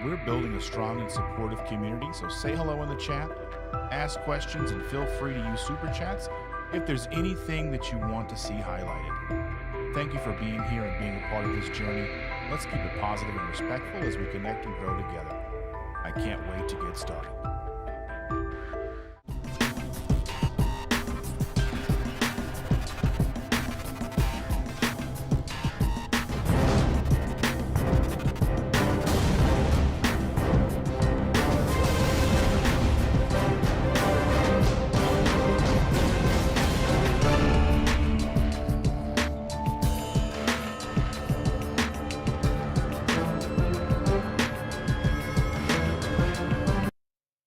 We're building a strong and supportive community, so say hello in the chat, ask questions, and feel free to use super chats if there's anything that you want to see highlighted. Thank you for being here and being a part of this journey. Let's keep it positive and respectful as we connect and grow together. I can't wait to get started.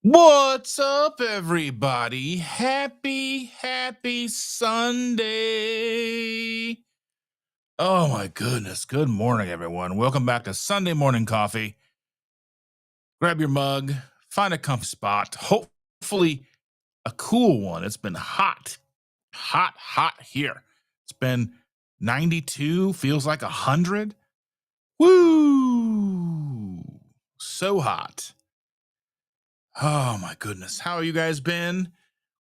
What's up, everybody? Happy Sunday. Oh, my goodness. Good morning, everyone. Welcome back to Sunday Morning Coffee. Grab your mug, find a comfy spot, hopefully a cool one. It's been hot here. It's been 92, feels like 100. Woo! So hot. Oh my goodness. How have you guys been?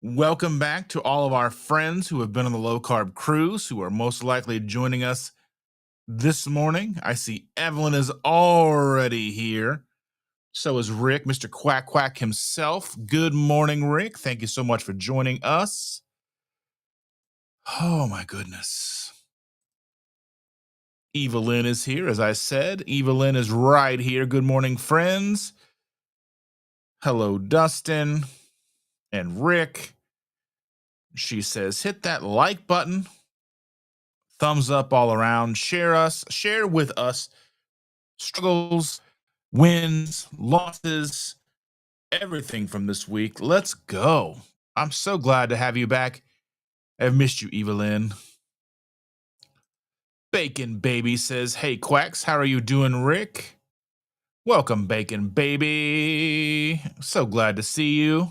Welcome back to all of our friends who have been on the low carb cruise, who are most likely joining us this morning. I see Evelyn is already here. So is Rick, Mr. Quack Quack himself. Good morning, Rick. Thank you so much for joining us. Oh my goodness. Evelyn is here, as I said. Evelyn is right here. Good morning, friends. Hello, Dustin and Rick. She says, hit that like button. Thumbs up all around. Share with us struggles, wins, losses, everything from this week. Let's go. I'm so glad to have you back. I've missed you, Evelyn. Bacon Baby says, hey, Quacks, how are you doing, Rick? Welcome, Bacon Baby. So glad to see you.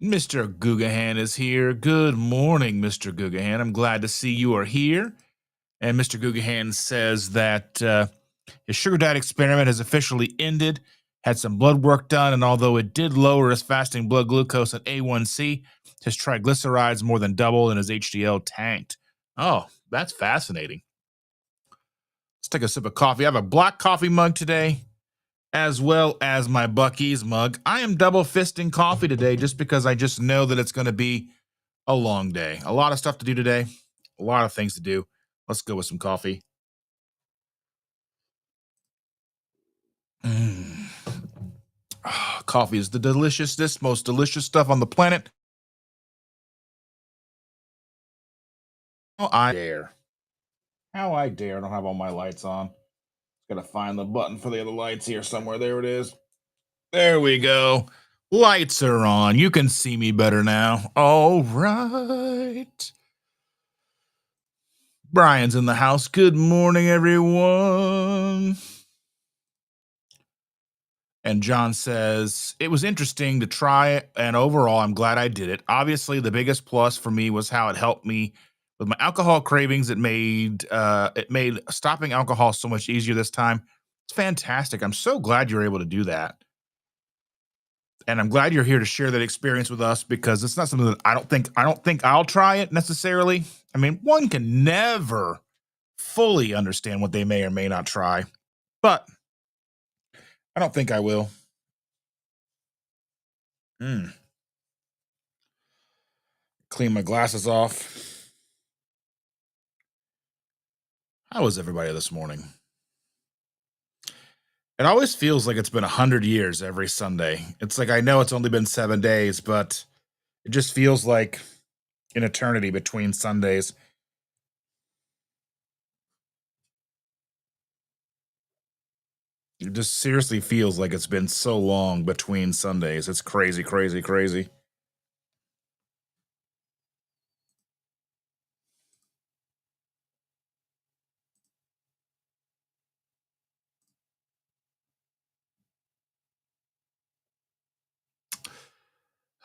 Mr. Gugahan is here. Good morning, Mr. Gugahan. I'm glad to see you are here. And Mr. Gugahan says that his sugar diet experiment has officially ended, had some blood work done, and although it did lower his fasting blood glucose and A1C, his triglycerides more than doubled and his HDL tanked. Oh, that's fascinating. Let's take a sip of coffee. I have a black coffee mug today, as well as my Buc-ee's mug. I am double fisting coffee today just because I just know that it's going to be a long day. A lot of stuff to do today, a lot of things to do. Let's go with some coffee. Coffee is the deliciousest, most delicious stuff on the planet. How I dare. How I dare. I don't have all my lights on. Gotta find the button for the other lights here somewhere. There it is. There we go. Lights are on. You can see me better now. All right. Brian's in the house. Good morning, everyone. And John says, it was interesting to try it, and overall, I'm glad I did it. Obviously, the biggest plus for me was how it helped me with my alcohol cravings. It made stopping alcohol so much easier this time. It's fantastic. I'm so glad you're able to do that. And I'm glad you're here to share that experience with us, because it's not something that I don't think I'll try it necessarily. I mean, one can never fully understand what they may or may not try, but I don't think I will. Clean my glasses off. How was everybody this morning? It always feels like it's been 100 years every Sunday. It's like, I know it's only been 7 days, but it just feels like an eternity between Sundays. It just seriously feels like it's been so long between Sundays. It's crazy, crazy, crazy.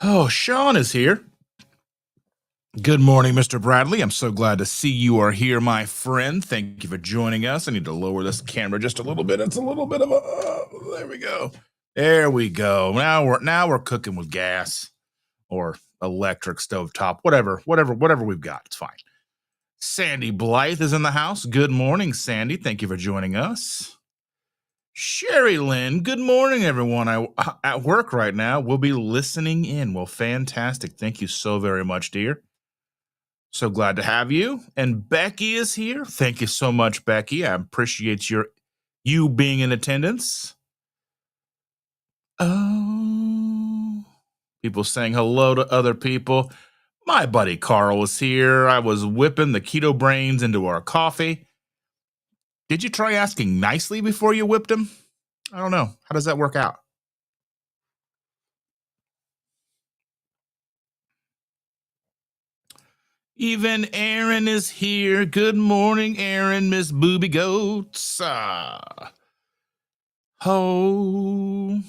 Oh, Sean is here. Good morning, Mr. Bradley. I'm so glad to see you are here, my friend. Thank you for joining us. I need to lower this camera just a little bit. It's a little bit of a there we go. There we go. Now we're cooking with gas or electric stovetop, whatever we've got. It's fine. Sandy Blythe is in the house. Good morning, Sandy. Thank you for joining us. Sherry Lynn, good morning, everyone. I at work right now. We'll be listening in. Well, fantastic. Thank you so very much, dear. So glad to have you. And Becky is here. Thank you so much, Becky. I appreciate you being in attendance. Oh, people saying hello to other people. My buddy Carl was here. I was whipping the keto brains into our coffee. Did you try asking nicely before you whipped them? I don't know. How does that work out? Even Aaron is here. Good morning, Aaron, Miss Booby Goats. Ho.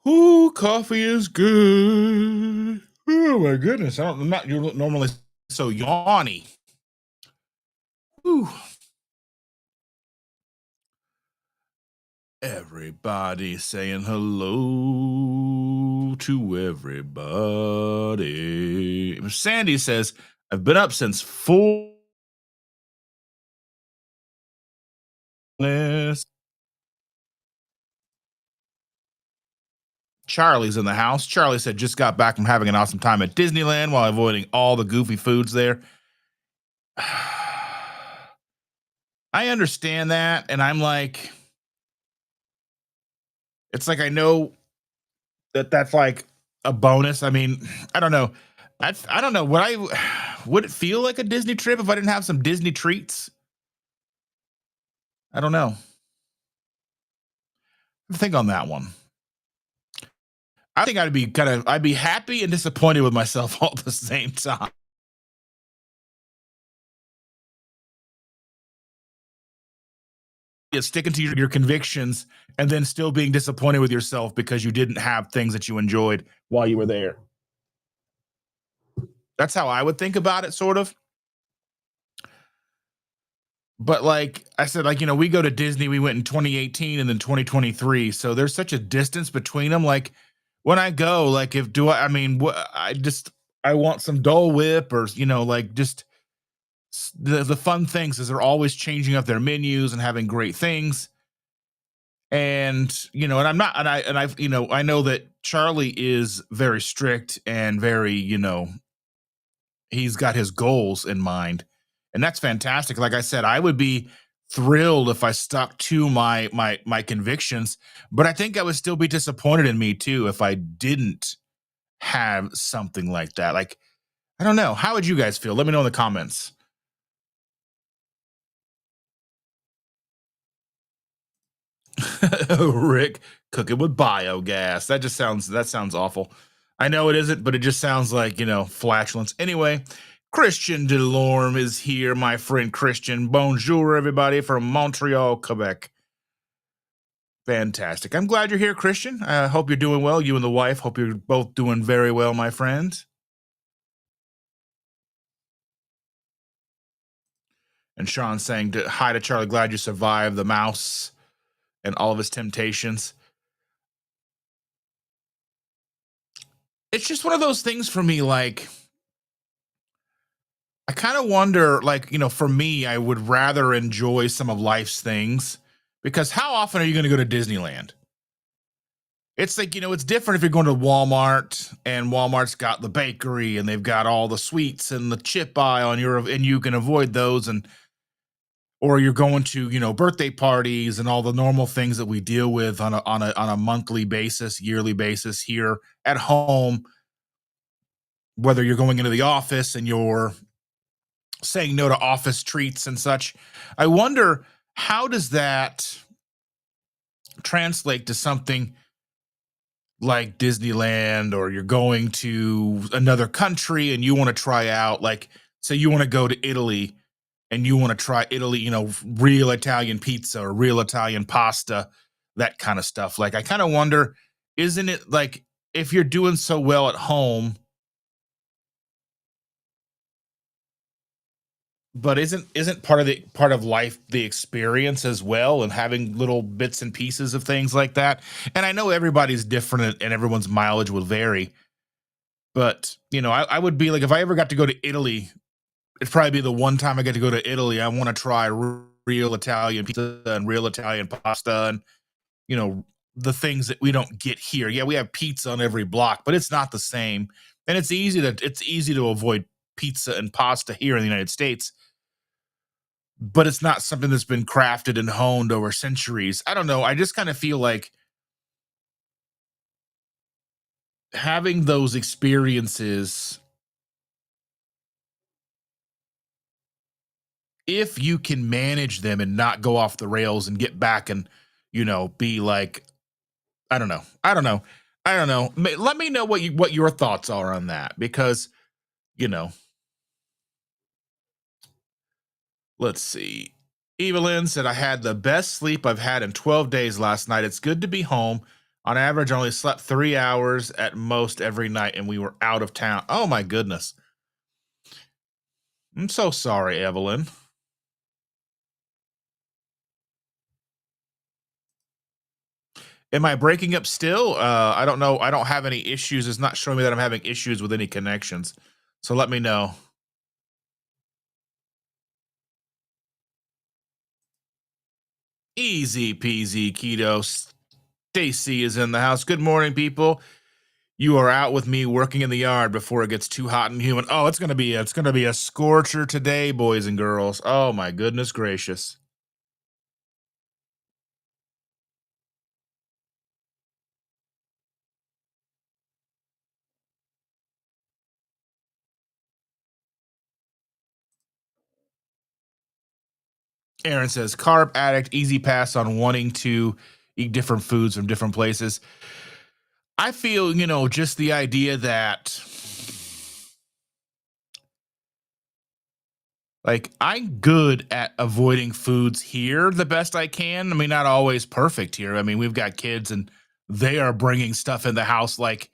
Ooh, coffee is good. Oh my goodness. I'm not normally so yawny. Ooh. Everybody saying hello to everybody. Sandy says, I've been up since 4. Charlie's in the house. Charlie said, just got back from having an awesome time at Disneyland while avoiding all the goofy foods there. I understand that. And I'm like, it's like I know that's like a bonus. I mean, I don't know. I don't know. Would it feel like a Disney trip if I didn't have some Disney treats? I don't know. Think on that one. I think I'd be happy and disappointed with myself all at the same time. Sticking to your convictions and then still being disappointed with yourself because you didn't have things that you enjoyed while you were there. That's how I would think about it, sort of. But like I said, like, we go to Disney, we went in 2018 and then 2023. So there's such a distance between them. Like when I go, like if do I mean I want some Dole Whip or like just the fun things is they're always changing up their menus and having great things. And and I'm not and I know that Charlie is very strict and very, he's got his goals in mind, and that's fantastic. Like I said, I would be thrilled if I stuck to my convictions, but I think I would still be disappointed in me too if I didn't have something like that. Like, I don't know. How would you guys feel? Let me know in the comments. Rick cooking with biogas. That sounds awful. I know it isn't, but it just sounds like, flatulence. Anyway, Christian Delorme is here, my friend Christian. Bonjour, everybody from Montreal, Quebec. Fantastic. I'm glad you're here, Christian. I hope you're doing well. You and the wife. Hope you're both doing very well, my friend. And Sean saying hi to Charlie. Glad you survived the mouse and all of his temptations. It's just one of those things for me, like, I kind of wonder, like, for me, I would rather enjoy some of life's things because how often are you going to go to Disneyland? It's like, it's different if you're going to Walmart and Walmart's got the bakery and they've got all the sweets and the chip aisle and you can avoid those, and or you're going to, birthday parties and all the normal things that we deal with on a monthly basis, yearly basis here at home, whether you're going into the office and you're saying no to office treats and such. I wonder, how does that translate to something like Disneyland, or you're going to another country and you want to try out, like, say you want to go to Italy and you want to try Italy, real Italian pizza or real Italian pasta, that kind of stuff. Like, I kind of wonder, isn't it like if you're doing so well at home, but isn't part of life the experience as well, and having little bits and pieces of things like that? And I know everybody's different and everyone's mileage will vary, but I would be like, if I ever got to go to Italy, it'd probably be the one time I get to go to Italy. I want to try real Italian pizza and real Italian pasta, and you know the things that we don't get here. Yeah, we have pizza on every block, but it's not the same. And it's easy to avoid pizza and pasta here in the United States, but it's not something that's been crafted and honed over centuries. I don't know. I just kind of feel like having those experiences, if you can manage them and not go off the rails and get back and, be like, I don't know. I don't know. I don't know. Let me know what your thoughts are on that, because, you know, let's see. Evelyn said, I had the best sleep I've had in 12 days last night. It's good to be home. On average, I only slept 3 hours at most every night, and we were out of town. Oh, my goodness. I'm so sorry, Evelyn. Am I breaking up still? I don't know. I don't have any issues. It's not showing me that I'm having issues with any connections. So let me know. Easy peasy keto. Stacy is in the house. Good morning, people. You are out with me working in the yard before it gets too hot and humid. Oh, it's gonna be a scorcher today, boys and girls. Oh my goodness gracious. Aaron says, carb addict, easy pass on wanting to eat different foods from different places. I feel, just the idea that, like, I'm good at avoiding foods here the best I can. I mean, not always perfect here. I mean, we've got kids and they are bringing stuff in the house like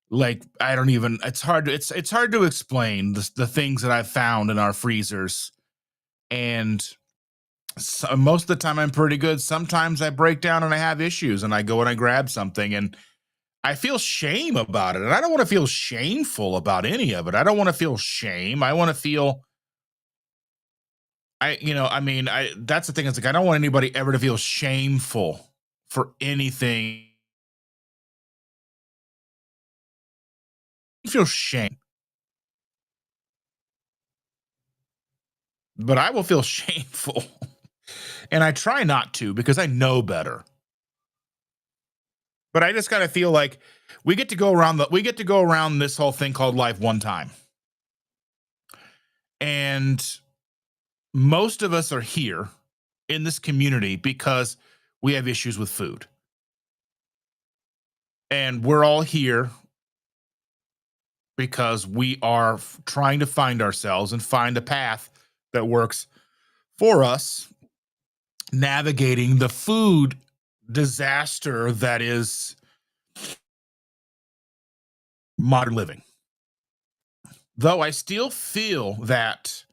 I don't even. It's hard to explain the things that I've found in our freezers, and most of the time I'm pretty good. Sometimes I break down and I have issues, and I go and I grab something, and I feel shame about it, and I don't want to feel shameful about any of it. I don't want to feel shame. I want to feel. I mean, I that's the thing. It's like I don't want anybody ever to feel shameful for anything. Feel shame, but I will feel shameful, and I try not to because I know better. But I just kind of feel like we get to go around this whole thing called life one time, and most of us are here in this community because we have issues with food, and we're all here because we are trying to find ourselves and find a path that works for us, navigating the food disaster that is modern living. Though I still feel that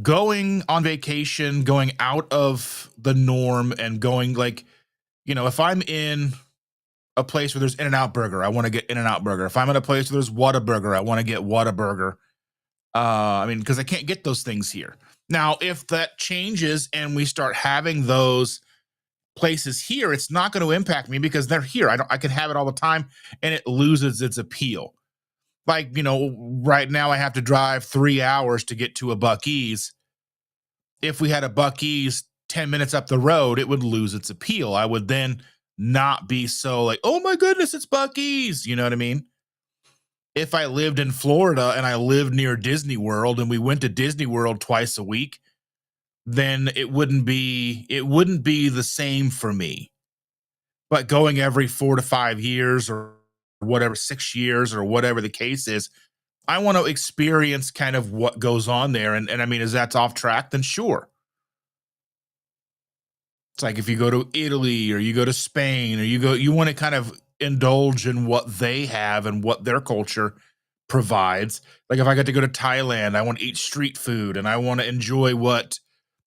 going on vacation, going out of the norm, and going, like, if I'm in a place where there's In and Out Burger, I want to get In and Out Burger. If I'm in a place where there's Whataburger, I want to get Whataburger. I mean, because I can't get those things here. Now, if that changes and we start having those places here, it's not going to impact me because they're here. I can have it all the time, and it loses its appeal. Like, right now I have to drive 3 hours to get to a Buc-ee's. If we had a Buc-ee's 10 minutes up the road, it would lose its appeal. I would then not be so like, oh my goodness, it's Buc-ee's. You know what I mean? If I lived in Florida and I lived near Disney World and we went to Disney World twice a week, then it wouldn't be the same for me. But going every 4 to 5 years or whatever, 6 years or whatever the case is, I want to experience kind of what goes on there. And I mean, is that's off track? Then sure. It's like if you go to Italy or you go to Spain or you want to kind of indulge in what they have and what their culture provides. Like if I get to go to Thailand, I want to eat street food and I want to enjoy what,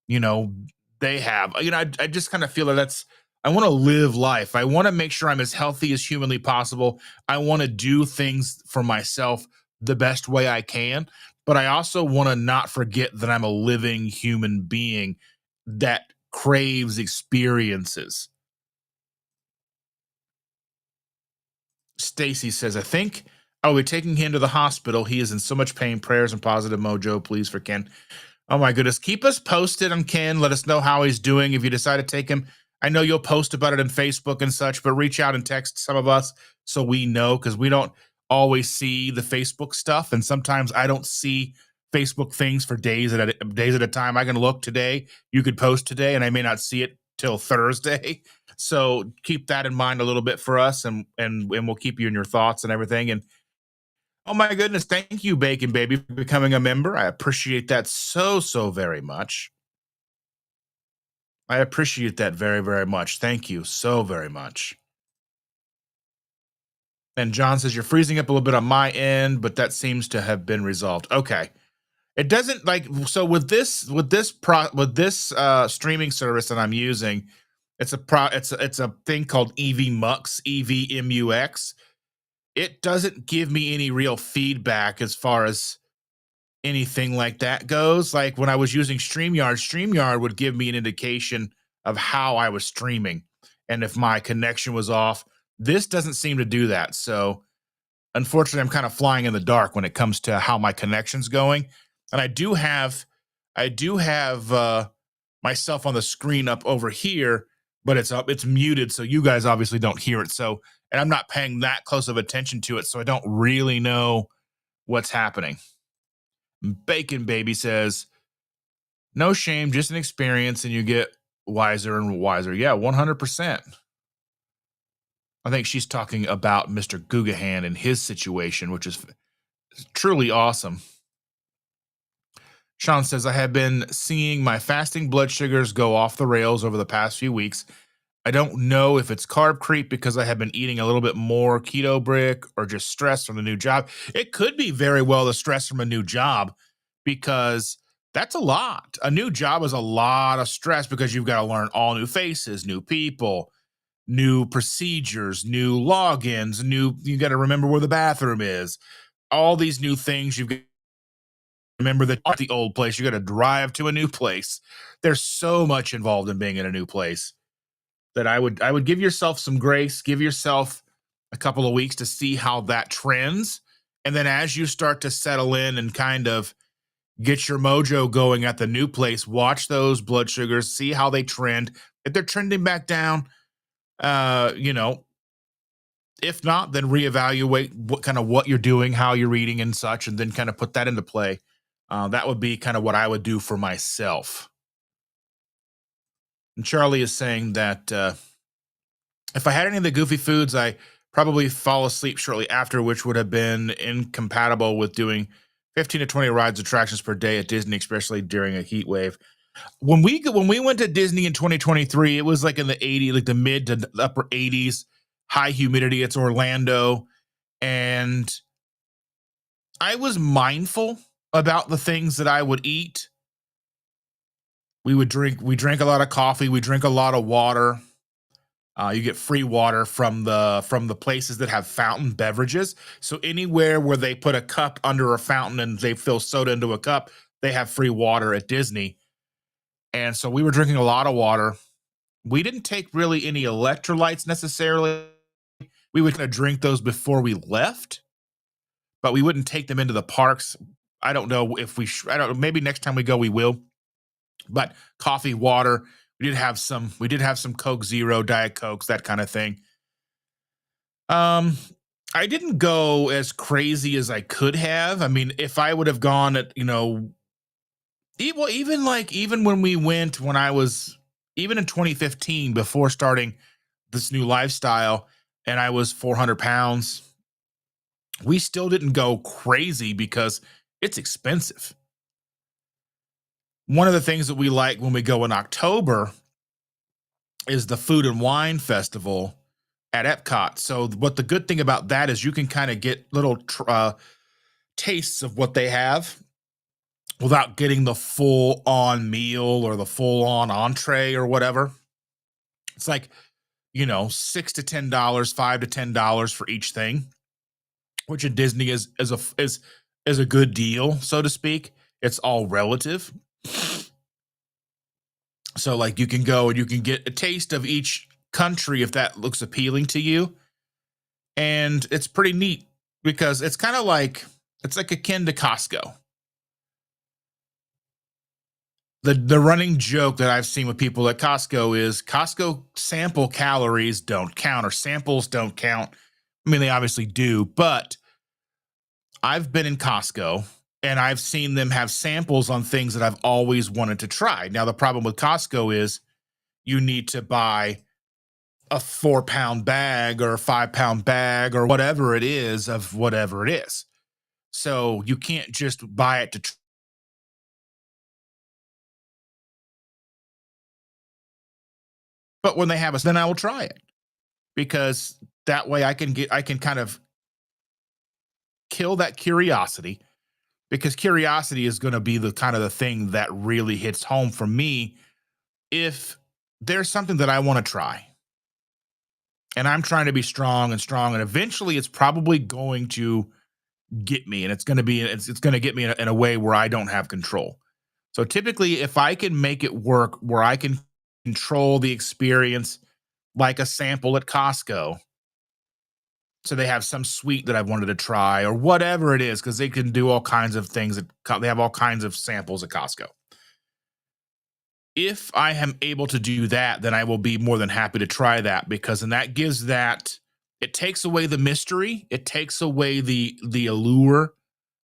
you know, they have. I just kind of feel that I want to live life. I want to make sure I'm as healthy as humanly possible. I want to do things for myself the best way I can, but I also want to not forget that I'm a living human being that craves experiences. Stacy says, I think I'll be taking him to the hospital. He is in so much pain. Prayers and positive mojo, please, for Ken. Oh my goodness. Keep us posted on Ken. Let us know how he's doing. If you decide to take him, I know you'll post about it on Facebook and such, but reach out and text some of us so we know, because we don't always see the Facebook stuff. And sometimes I don't see Facebook things for days at a time. I can look today, you could post today, and I may not see it till Thursday. So keep that in mind a little bit for us, and we'll keep you in your thoughts and everything. And oh my goodness, thank you, Bacon Baby, for becoming a member. I appreciate that so very much. I appreciate that very much. Thank you so very much. And John says you're freezing up a little bit on my end, but that seems to have been resolved. Okay. It doesn't like so with this streaming service that I'm using, it's a thing called EVMux, EVMUX. It doesn't give me any real feedback as far as anything like that goes. Like when I was using StreamYard would give me an indication of how I was streaming and if my connection was off. This doesn't seem to do that. So unfortunately, I'm kind of flying in the dark when it comes to how my connection's going. And I do have myself on the screen up over here, but it's muted, so you guys obviously don't hear it. So, and I'm not paying that close of attention to it, so I don't really know what's happening. Bacon Baby says, no shame, just an experience, and you get wiser and wiser. Yeah, 100%. I think she's talking about Mr. Gugahan and his situation, which is truly awesome. Sean says, I have been seeing my fasting blood sugars go off the rails over the past few weeks. I don't know if it's carb creep because I have been eating a little bit more keto brick or just stress from the new job. It could be very well the stress from a new job, because that's a lot. A new job is a lot of stress because you've got to learn all new faces, new people, new procedures, new logins, you got to remember where the bathroom is. All these new things you've got to remember that at the old place, you got to drive to a new place. There's so much involved in being in a new place that I would give yourself some grace, give yourself a couple of weeks to see how that trends. And then as you start to settle in and kind of get your mojo going at the new place, watch those blood sugars, see how they trend. If they're trending back down, you know, if not, then reevaluate what you're doing, how you're eating and such, and then kind of put that into play. That would be kind of what I would do for myself. And Charlie is saying that if I had any of the goofy foods, I probably fall asleep shortly after, which would have been incompatible with doing 15 to 20 rides attractions per day at Disney, especially during a heat wave. When we went to Disney in 2023, it was like in the 80s, like the mid to upper 80s, high humidity. It's Orlando, and I was mindful about the things that I would eat. We drank a lot of coffee, we drink a lot of water. You get free water from the places that have fountain beverages. So anywhere where they put a cup under a fountain and they fill soda into a cup, they have free water at Disney. And so we were drinking a lot of water. We didn't take really any electrolytes necessarily. We would kind of drink those before we left, but we wouldn't take them into the parks. I don't know if I don't know, maybe next time we go we will. But coffee, water, we did have some Coke Zero, Diet Cokes, that kind of thing. I didn't go as crazy as I could have. I mean, if I would have gone at, even when we went when I was even in 2015 before starting this new lifestyle and I was 400 pounds, we still didn't go crazy because it's expensive. One of the things that we like when we go in October is the Food and Wine Festival at Epcot. So what the good thing about that is you can kind of get little tastes of what they have without getting the full on meal or the full on entree or whatever. It's like, $6 to $10, $5 to $10 for each thing, which at Disney is a good deal, so to speak. It's all relative. So like you can go and you can get a taste of each country if that looks appealing to you. And it's pretty neat because it's like akin to Costco. The running joke that I've seen with people at Costco is Costco sample calories don't count or samples don't count. I mean, they obviously do, but I've been in Costco and I've seen them have samples on things that I've always wanted to try. Now, the problem with Costco is you need to buy a 4-pound bag or a 5-pound bag or whatever it is of whatever it is. So you can't just buy it to but when they have us, then I will try it because that way I can kind of kill that curiosity because curiosity is going to be the kind of the thing that really hits home for me if there's something that I want to try and I'm trying to be strong and eventually it's probably going to get me and it's going to get me in a way where I don't have control. So typically if I can make it work where I can control the experience like a sample at Costco. So they have some sweet that I've wanted to try or whatever it is, because they can do all kinds of things. They have all kinds of samples at Costco. If I am able to do that, then I will be more than happy to try that because then that gives that it takes away the mystery, it takes away the allure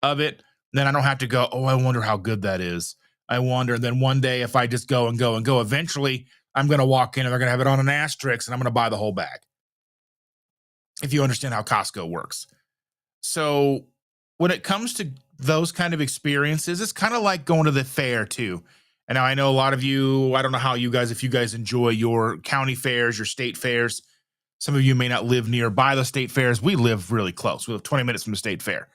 of it. Then I don't have to go, oh, I wonder how good that is. I wonder. And then one day, if I just go and go and go, eventually I'm going to walk in and they're going to have it on an asterisk and I'm going to buy the whole bag. If you understand how Costco works. So when it comes to those kind of experiences, it's kind of like going to the fair too. And now I know a lot of you, I don't know how you guys, if you guys enjoy your county fairs, your state fairs. Some of you may not live nearby the state fairs. We live really close. We live 20 minutes from the state fair.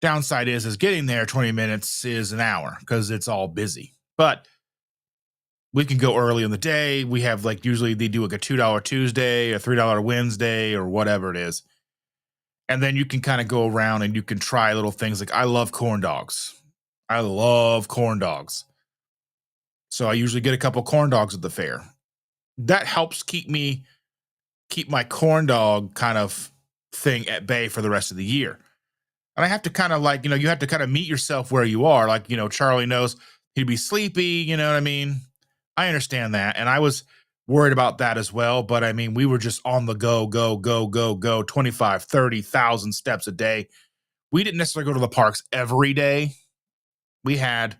Downside is getting there 20 minutes is an hour because it's all busy. But we can go early in the day. We have like usually they do like a $2 Tuesday, a $3 Wednesday, or whatever it is. And then you can kind of go around and you can try little things like I love corn dogs. I love corn dogs. So I usually get a couple corn dogs at the fair. That helps keep my corn dog kind of thing at bay for the rest of the year. And I have to kind of like, you have to kind of meet yourself where you are. Like, Charlie knows he'd be sleepy, you know what I mean? I understand that. And I was worried about that as well. But I mean, we were just on the go, go, go, go, go, 25, 30,000 steps a day. We didn't necessarily go to the parks every day. We had,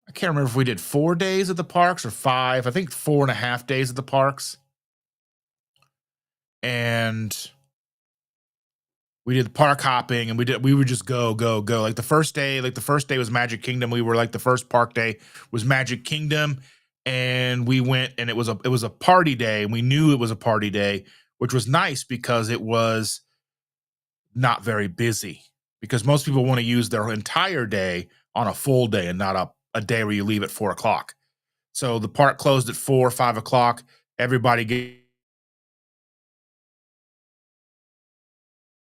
I can't remember if we did 4 days at the parks or 5. I think 4.5 days at the parks. And we did park hopping and we would just go, go, go. Like the first day was Magic Kingdom. We were like the first park day was Magic Kingdom. And we went and it was a party day. And we knew it was a party day, which was nice because it was not very busy. Because most people want to use their entire day on a full day and not a day where you leave at 4:00. So the park closed at 4, 5 o'clock. Everybody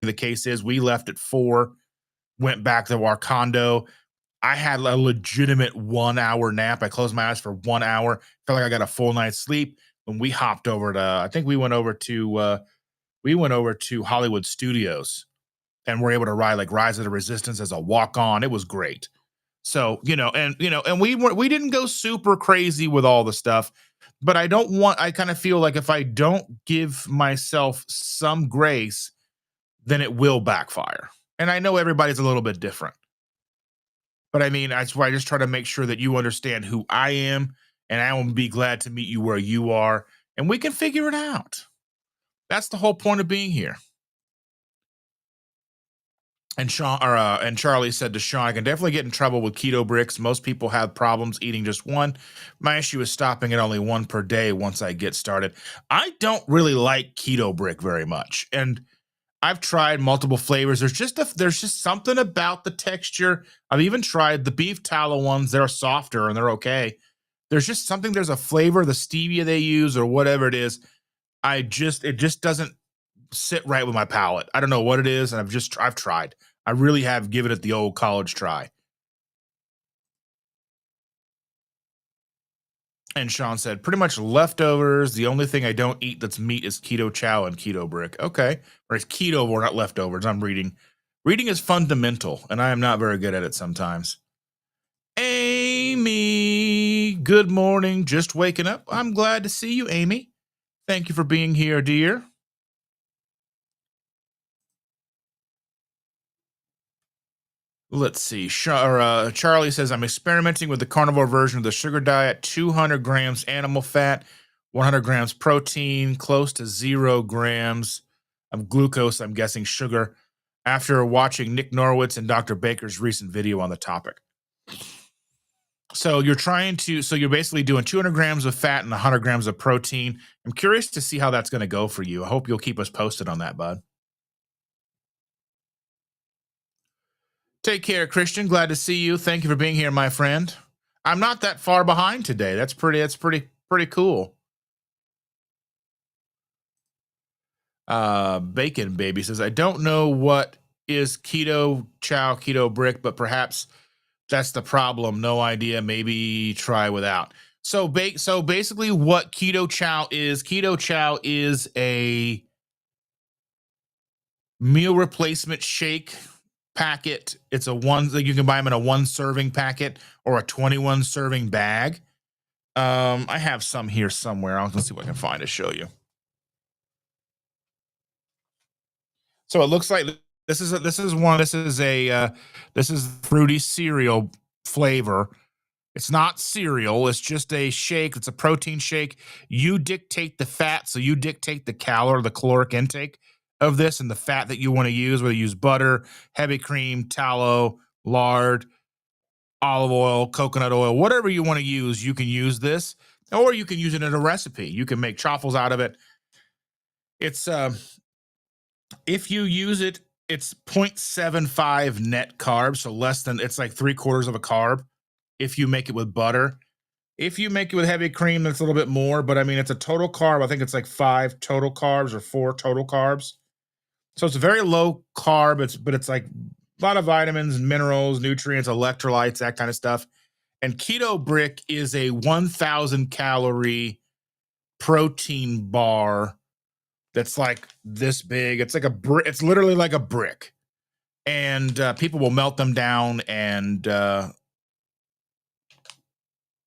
the case is we left at 4, went back to our condo. I had a legitimate 1-hour nap. I closed my eyes for 1 hour. Felt like I got a full night's sleep. When we hopped over to, I think we went over to Hollywood Studios and were able to ride like Rise of the Resistance as a walk on. It was great. So, and we didn't go super crazy with all the stuff, but I kind of feel like if I don't give myself some grace, then it will backfire. And I know everybody's a little bit different. But I mean, that's why I just try to make sure that you understand who I am, and I will be glad to meet you where you are, and we can figure it out. That's the whole point of being here. And and Charlie said to Sean, I can definitely get in trouble with keto bricks. Most people have problems eating just one. My issue is stopping at only one per day once I get started. I don't really like keto brick very much. And I've tried multiple flavors. There's just something about the texture. I've even tried the beef tallow ones. They're softer and they're okay. There's just something. There's a flavor, the stevia they use or whatever it is. It just doesn't sit right with my palate. I don't know what it is, and I've tried. I really have given it the old college try. And Sean said, pretty much leftovers. The only thing I don't eat that's meat is keto chow and keto brick. Okay. Or it's keto or not leftovers. I'm reading. Reading is fundamental, and I am not very good at it sometimes. Amy, good morning. Just waking up. I'm glad to see you, Amy. Thank you for being here, dear. Let's see. Charlie says, I'm experimenting with the carnivore version of the sugar diet, 200 grams animal fat, 100 grams protein, close to 0 grams of glucose, I'm guessing sugar, after watching Nick Norwitz and Dr. Baker's recent video on the topic. So you're basically doing 200 grams of fat and 100 grams of protein. I'm curious to see how that's going to go for you. I hope you'll keep us posted on that, bud. Take care, Christian. Glad to see you. Thank you for being here, my friend. I'm not that far behind today. That's pretty cool. Bacon Baby says, I don't know what is keto chow, keto brick, but perhaps that's the problem. No idea. Maybe try without. So basically what keto chow is a meal replacement shake packet. It's you can buy them in a 1 serving packet or a 21 serving bag. I have some here somewhere. I'll see what I can find to show you. So it looks like this is fruity cereal flavor. It's not cereal. It's just a shake. It's a protein shake. You dictate the fat, so you dictate the the caloric intake of this and the fat that you want to use, whether you use butter, heavy cream, tallow, lard, olive oil, coconut oil, whatever you want to use, you can use this, or you can use it in a recipe. You can make chaffles out of it. It's if you use it, it's 0.75 net carbs, so less than, it's like 3/4 of a carb if you make it with butter. If you make it with heavy cream, that's a little bit more, but I mean, it's a total carb. I think it's like 5 total carbs or 4 total carbs. So it's a very low carb, but it's like a lot of vitamins, minerals, nutrients, electrolytes, that kind of stuff. And Keto Brick is a 1,000 calorie protein bar that's like this big. It's like it's literally like a brick. And people will melt them down and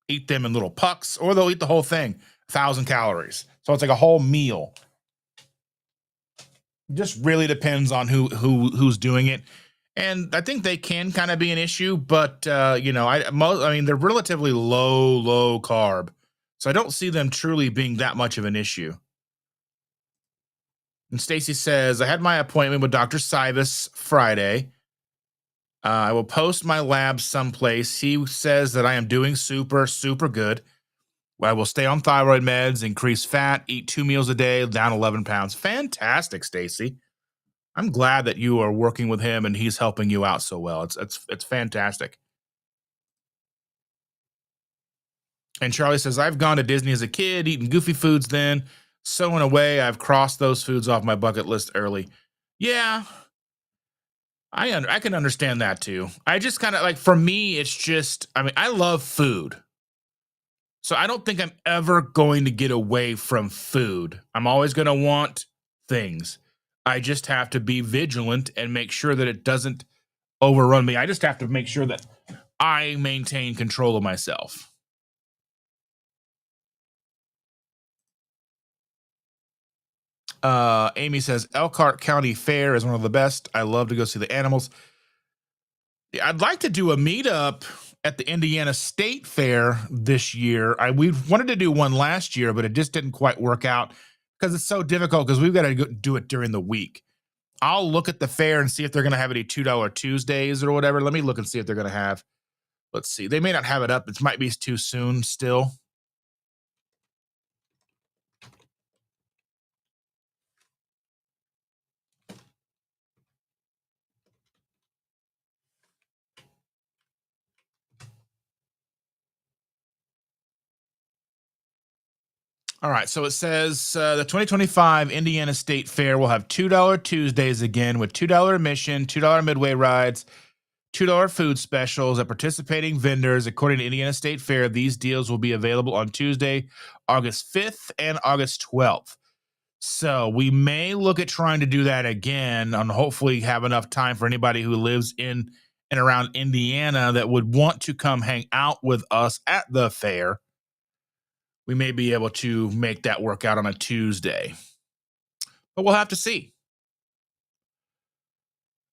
eat them in little pucks, or they'll eat the whole thing, 1,000 calories. So it's like a whole meal. Just really depends on who's doing it. And I think they can kind of be an issue, but I mean, they're relatively low carb. So I don't see them truly being that much of an issue. And Stacy says, I had my appointment with Dr. Sivas Friday. I will post my labs someplace. He says that I am doing super good. I will stay on thyroid meds, increase fat, eat 2 meals a day, down 11 pounds. Fantastic, Stacy. I'm glad that you are working with him and he's helping you out so well. It's fantastic. And Charlie says, I've gone to Disney as a kid, eating goofy foods then. So in a way, I've crossed those foods off my bucket list early. Yeah, I can understand that too. I just kind of like, for me, it's just, I mean, I love food. So I don't think I'm ever going to get away from food. I'm always going to want things. I just have to be vigilant and make sure that it doesn't overrun me. I just have to make sure that I maintain control of myself. Amy says Elkhart County Fair is one of the best. I love to go see the animals. I'd like to do a meetup at the Indiana State Fair this year. We wanted to do one last year, but it just didn't quite work out because it's so difficult because we've got to do it during the week. I'll look at the fair and see if they're going to have any $2 Tuesdays or whatever. Let me look and see if they're going to have. Let's see. They may not have it up. It might be too soon still. All right, so it says the 2025 Indiana State Fair will have $2 Tuesdays again with $2 admission, $2 midway rides, $2 food specials at participating vendors. According to Indiana State Fair, these deals will be available on Tuesday, August 5th and August 12th. So we may look at trying to do that again and hopefully have enough time for anybody who lives in and around Indiana that would want to come hang out with us at the fair. We may be able to make that work out on a Tuesday, but we'll have to see.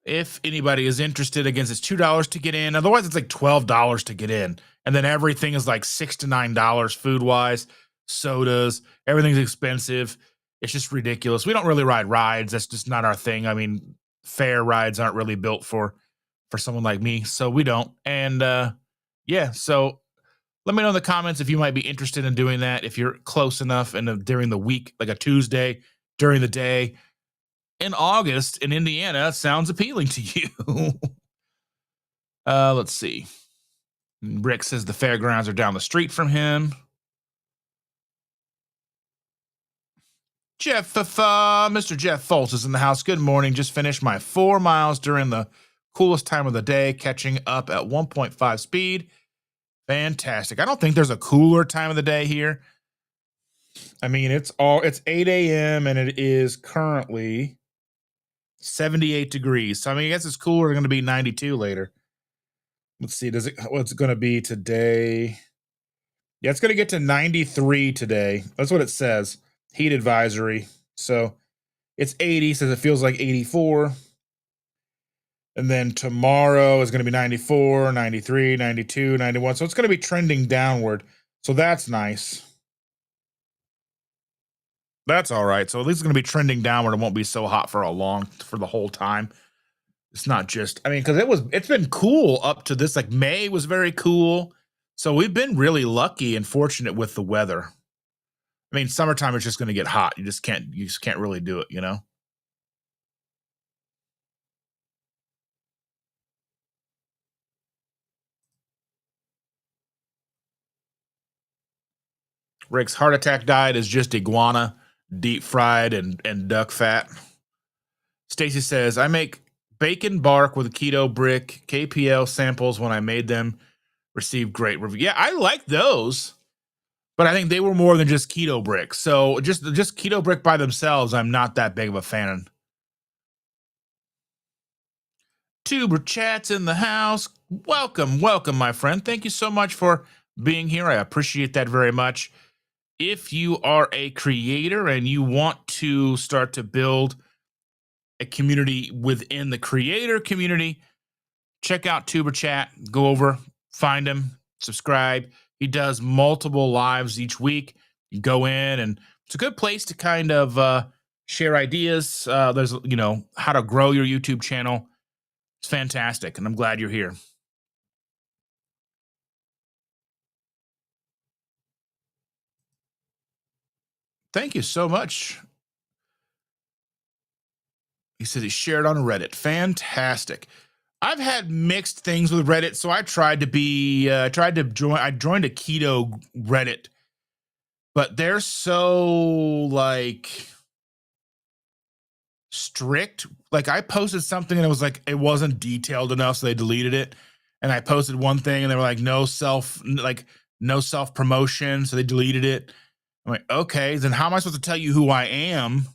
If anybody is interested, again, it's $2 to get in. Otherwise, it's like $12 to get in. And then everything is like $6 to $9 food wise, sodas, everything's expensive. It's just ridiculous. We don't really ride rides. That's just not our thing. I mean, fair rides aren't really built for someone like me. So we don't. And yeah, so let me know in the comments if you might be interested in doing that. If you're close enough and during the week, like a Tuesday during the day, in August in Indiana sounds appealing to you. Let's see. Rick says the fairgrounds are down the street from him. Mr. Jeff Foltz is in the house. Good morning. Just finished my 4 miles during the coolest time of the day, catching up at 1.5 speed. Fantastic. I don't think there's a cooler time of the day here. I mean, it's 8 a.m. and it is currently 78 degrees. So I mean, I guess it's cooler. Going to be 92 later. Let's see. What's it going to be today? Yeah, it's going to get to 93 today. That's what it says. Heat advisory. So it's 80, says it feels like 84. And then tomorrow is going to be 94, 93, 92, 91. So it's going to be trending downward. So that's nice. That's all right. So at least it's going to be trending downward. It won't be so hot for the whole time. It's not just, I mean, because it's been cool up to this. Like May was very cool. So we've been really lucky and fortunate with the weather. I mean, summertime is just going to get hot. You just can't really do it, you know? Rick's heart attack diet is just iguana, deep fried and duck fat. Stacy says, I make bacon bark with a keto brick. KPL samples when I made them received great review. Yeah, I like those. But I think they were more than just keto brick. So just keto brick by themselves, I'm not that big of a fan. Tuber Chat's in the house. Welcome, my friend. Thank you so much for being here. I appreciate that very much. If you are a creator and you want to start to build a community within the creator community, check out Tuber Chat. Go over, find him, subscribe. He does multiple lives each week. You go in, and it's a good place to kind of share ideas. There's, how to grow your YouTube channel. It's fantastic, and I'm glad you're here. Thank you so much. He says he shared on Reddit. Fantastic. I've had mixed things with Reddit, so I tried to join. I joined a keto Reddit, but they're so strict. Like I posted something and it was like it wasn't detailed enough, so they deleted it. And I posted one thing and they were like no self promotion, so they deleted it. I'm like, okay, then how am I supposed to tell you who I am?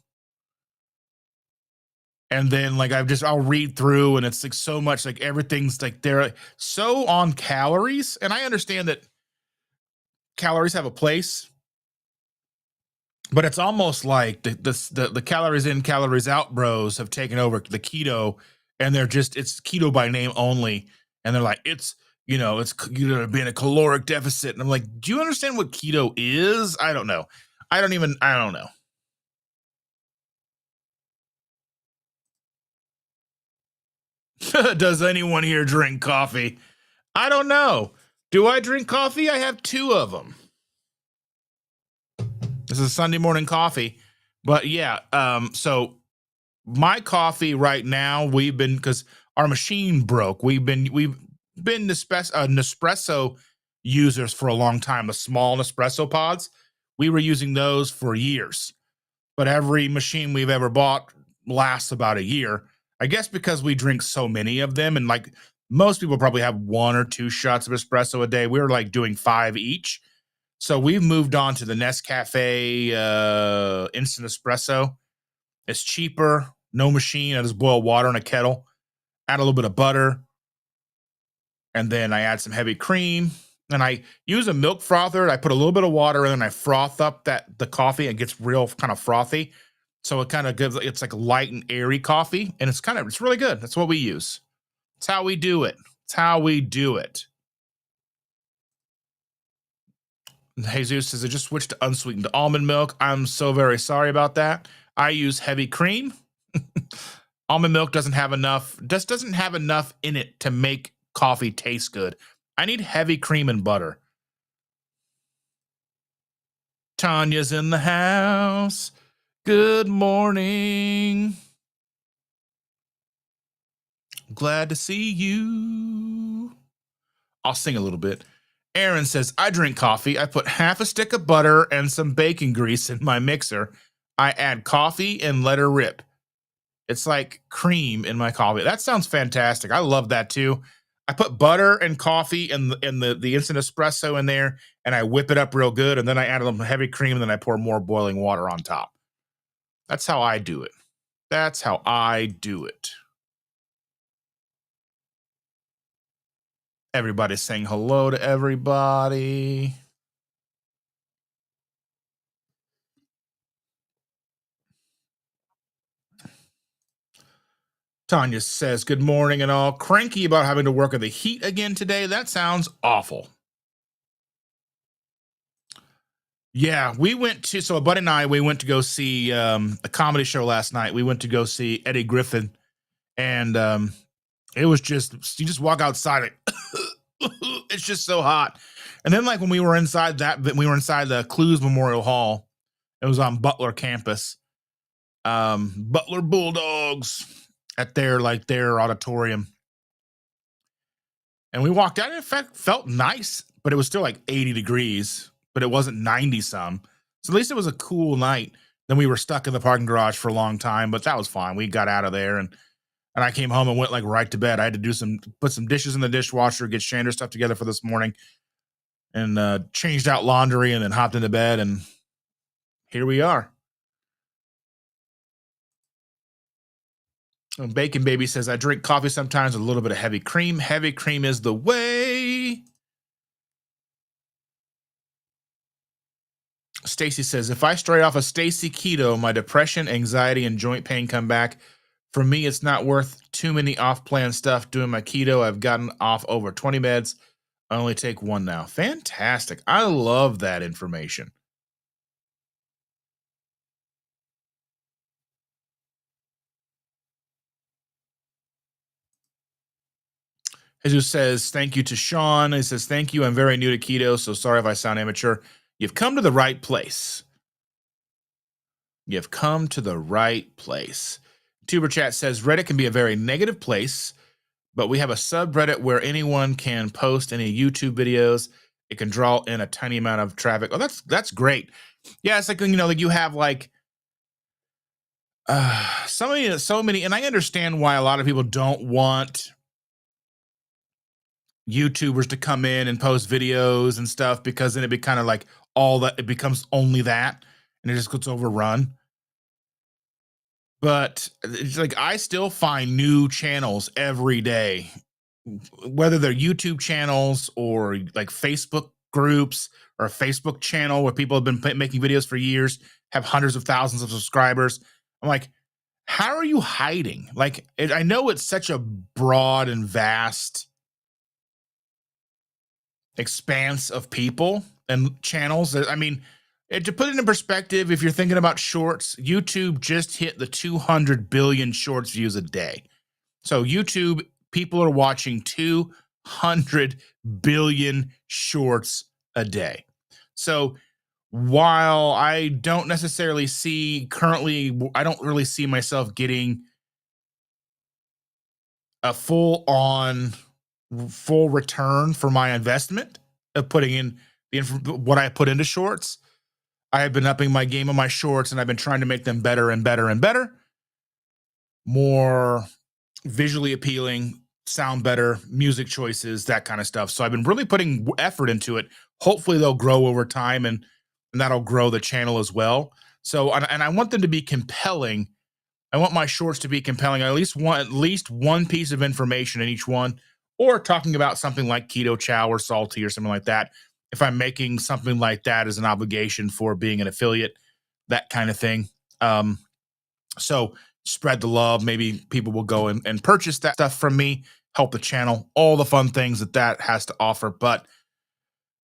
And then I'll read through and it's like so much, like everything's like they're so on calories. And I understand that calories have a place, but it's almost like the calories in, calories out bros have taken over the keto, and it's keto by name only. And they're like, it's being a caloric deficit. And I'm like, do you understand what keto is? I don't know. I don't know. Does anyone here drink coffee? I don't know. Do I drink coffee? I have 2 of them. This is Sunday morning coffee. But yeah, so my coffee right now, because our machine broke. We've been Nespresso users for a long time, the small Nespresso pods. We were using those for years, but every machine we've ever bought lasts about a year. I guess because we drink so many of them, and like most people probably have one or two shots of espresso a day. We were like doing five each. So we've moved on to the Nescafe instant espresso. It's cheaper, no machine. I just boil water in a kettle, add a little bit of butter, and then I add some heavy cream. And I use a milk frother. I put a little bit of water in and I froth up the coffee. It gets real kind of frothy. So it kind of gives it's like light and airy coffee. And it's really good. That's what we use. It's how we do it. It's how we do it. Jesus says I just switched to unsweetened almond milk. I'm so very sorry about that. I use heavy cream. Almond milk doesn't have enough in it to make coffee taste good. I need heavy cream and butter. Tanya's in the house. Good morning. Glad to see you. I'll sing a little bit. Aaron says, I drink coffee. I put half a stick of butter and some bacon grease in my mixer. I add coffee and let her rip. It's like cream in my coffee. That sounds fantastic. I love that too. I put butter and coffee and the instant espresso in there, and I whip it up real good, and then I add a little heavy cream, and then I pour more boiling water on top. That's how I do it. That's how I do it. Everybody's saying hello to everybody. Tanya says, good morning and all. Cranky about having to work in the heat again today. That sounds awful. Yeah, so a buddy and I, we went to go see a comedy show last night. We went to go see Eddie Griffin, and it was you just walk outside, it's just so hot. And then like when we were inside the Clues Memorial Hall, it was on Butler campus, Butler Bulldogs at their auditorium. And we walked out, and in fact, felt nice, but it was still like 80 degrees, but it wasn't 90 some. So at least it was a cool night. Then we were stuck in the parking garage for a long time, but that was fine. We got out of there, and I came home and went like right to bed. I had to put some dishes in the dishwasher, get Chandra stuff together for this morning, and changed out laundry, and then hopped into bed, and here we are. And Bacon Baby says, I drink coffee sometimes with a little bit of heavy cream. Heavy cream is the way. Stacy says, if I stray off a Stacy keto, my depression, anxiety, and joint pain come back. For me, it's not worth too many off-plan stuff. Doing my keto, I've gotten off over 20 meds. I only take one now. Fantastic. I love that information. Jesus says, thank you to Sean. He says, thank you. I'm very new to keto, so sorry if I sound immature. You've come to the right place. You've come to the right place. Tuber Chat says, Reddit can be a very negative place, but we have a subreddit where anyone can post any YouTube videos. It can draw in a tiny amount of traffic. Oh, that's great. Yeah, it's like, like you have like so many, and I understand why a lot of people don't want YouTubers to come in and post videos and stuff, because then it'd be kind of like it becomes only that, and it just gets overrun. But it's like I still find new channels every day, whether they're YouTube channels or like Facebook groups or a Facebook channel where people have been making videos for years, have hundreds of thousands of subscribers. I'm like, how are you hiding? Like, I know it's such a broad and vast expanse of people and channels. I mean, to put it in perspective, if you're thinking about shorts, YouTube just hit the 200 billion shorts views a day. So YouTube, people are watching 200 billion shorts a day. So while I don't necessarily I don't really see myself getting a full return for my investment of putting in what I put into shorts. I have been upping my game on my shorts, and I've been trying to make them better and better and better, more visually appealing, sound better, music choices, that kind of stuff. So I've been really putting effort into it. Hopefully they'll grow over time, and that'll grow the channel as well. So and I want them to be compelling. I want my shorts to be compelling. I at least one piece of information in each one, or talking about something like keto chow or salty or something like that. If I'm making something like that as an obligation for being an affiliate, that kind of thing. So spread the love. Maybe people will go and purchase that stuff from me, help the channel, all the fun things that has to offer. But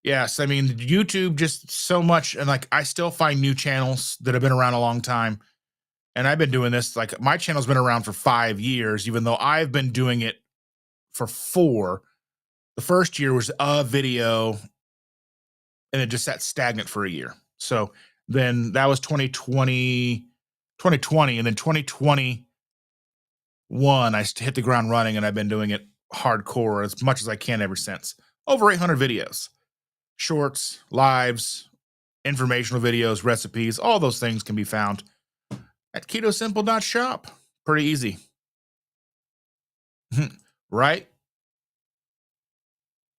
yes, I mean, YouTube just so much. And like, I still find new channels that have been around a long time. And I've been doing this, like, my channel's been around for 5 years, even though I've been doing it for 4. The first year was a video, and it just sat stagnant for a year. So then that was 2020, and then 2021, I hit the ground running, and I've been doing it hardcore as much as I can ever since. Over 800 videos, shorts, lives, informational videos, recipes, all those things can be found at ketosimple.shop. Pretty easy. Right?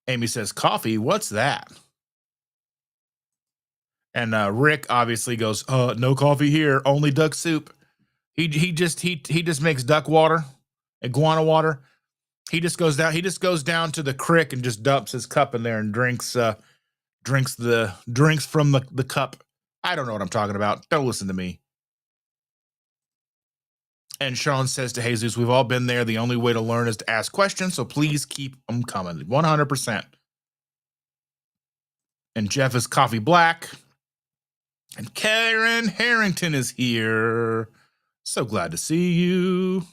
Amy says, coffee, what's that? And Rick obviously goes, no coffee here, only duck soup. He just makes duck water, iguana water. He just goes down to the creek and just dumps his cup in there and drinks from the cup. I don't know what I'm talking about. Don't listen to me. And Sean says to Jesus, we've all been there. The only way to learn is to ask questions, so please keep them coming. 100%. And Jeff is coffee black. And Karen Harrington is here. So glad to see you.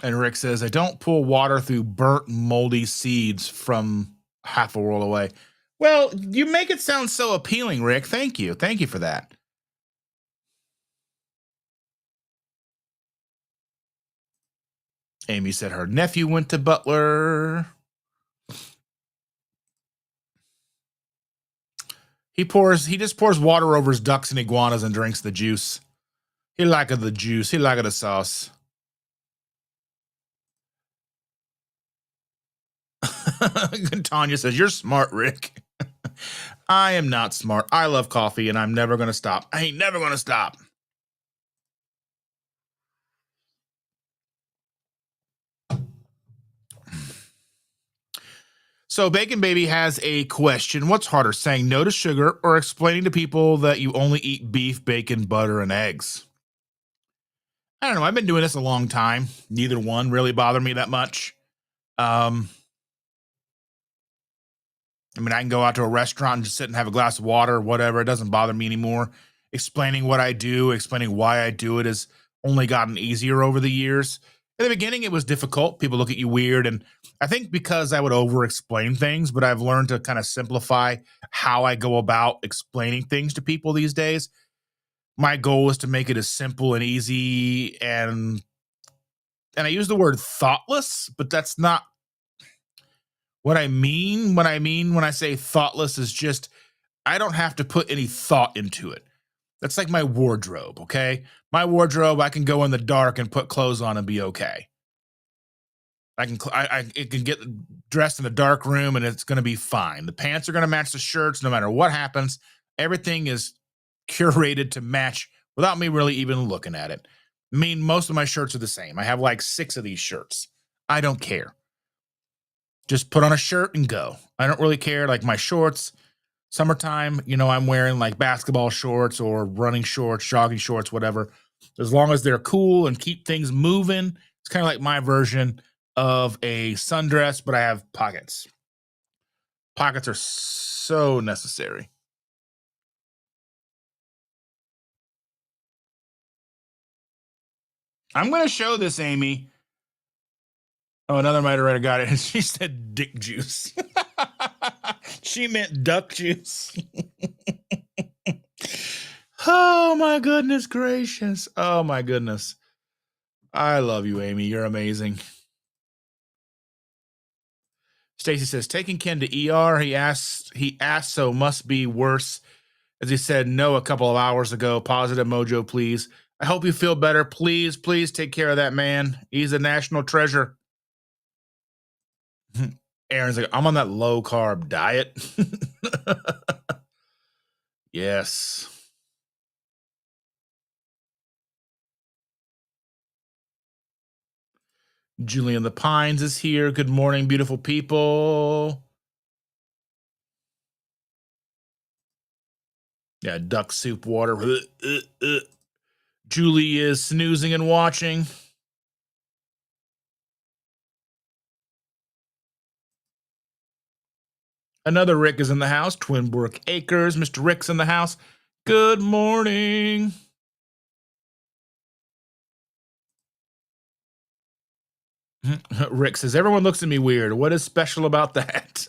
And Rick says, I don't pull water through burnt, moldy seeds from half a world away. Well, you make it sound so appealing, Rick. Thank you. Thank you for that. Amy said her nephew went to Butler. He just pours water over his ducks and iguanas and drinks the juice. He like the juice. He like the sauce. Tanya says, you're smart, Rick. I am not smart. I love coffee, and I'm never going to stop. I ain't never going to stop. So Bacon Baby has a question. What's harder, saying no to sugar or explaining to people that you only eat beef, bacon, butter, and eggs? I don't know. I've been doing this a long time. Neither one really bothered me that much. I mean, I can go out to a restaurant and just sit and have a glass of water or whatever. It doesn't bother me anymore. Explaining what I do, explaining why I do it has only gotten easier over the years. In the beginning, it was difficult. People look at you weird. And I think because I would over explain things, but I've learned to kind of simplify how I go about explaining things to people these days. My goal is to make it as simple and easy, and I use the word thoughtless, but that's not what I mean. What I mean when I say thoughtless is just I don't have to put any thought into it. That's like my wardrobe, okay? My wardrobe, I can go in the dark and put clothes on and be okay. It can get dressed in a dark room and it's going to be fine. The pants are going to match the shirts no matter what happens. Everything is curated to match without me really even looking at it. I mean, most of my shirts are the same. I have like 6 of these shirts. I don't care. Just put on a shirt and go. I don't really care. Like my shorts, summertime, I'm wearing like basketball shorts or running shorts, jogging shorts, whatever. As long as they're cool and keep things moving, it's kind of like my version of a sundress, but I have pockets. Pockets are so necessary. I'm going to show this, Amy. Oh, another moderator got it. She said dick juice. She meant duck juice. Oh my goodness gracious. Oh my goodness. I love you, Amy. You're amazing. Stacy says, taking Ken to ER. He asked, so must be worse. As he said no a couple of hours ago. Positive mojo, please. I hope you feel better. Please, please take care of that man. He's a national treasure. Aaron's like, I'm on that low carb diet. Yes. Julian the Pines is here. Good morning, beautiful people. Yeah, duck soup water. Julie is snoozing and watching. Another Rick is in the house. Twinbrook Acres. Mr. Rick's in the house. Good morning. Rick says, everyone looks at me weird. What is special about that?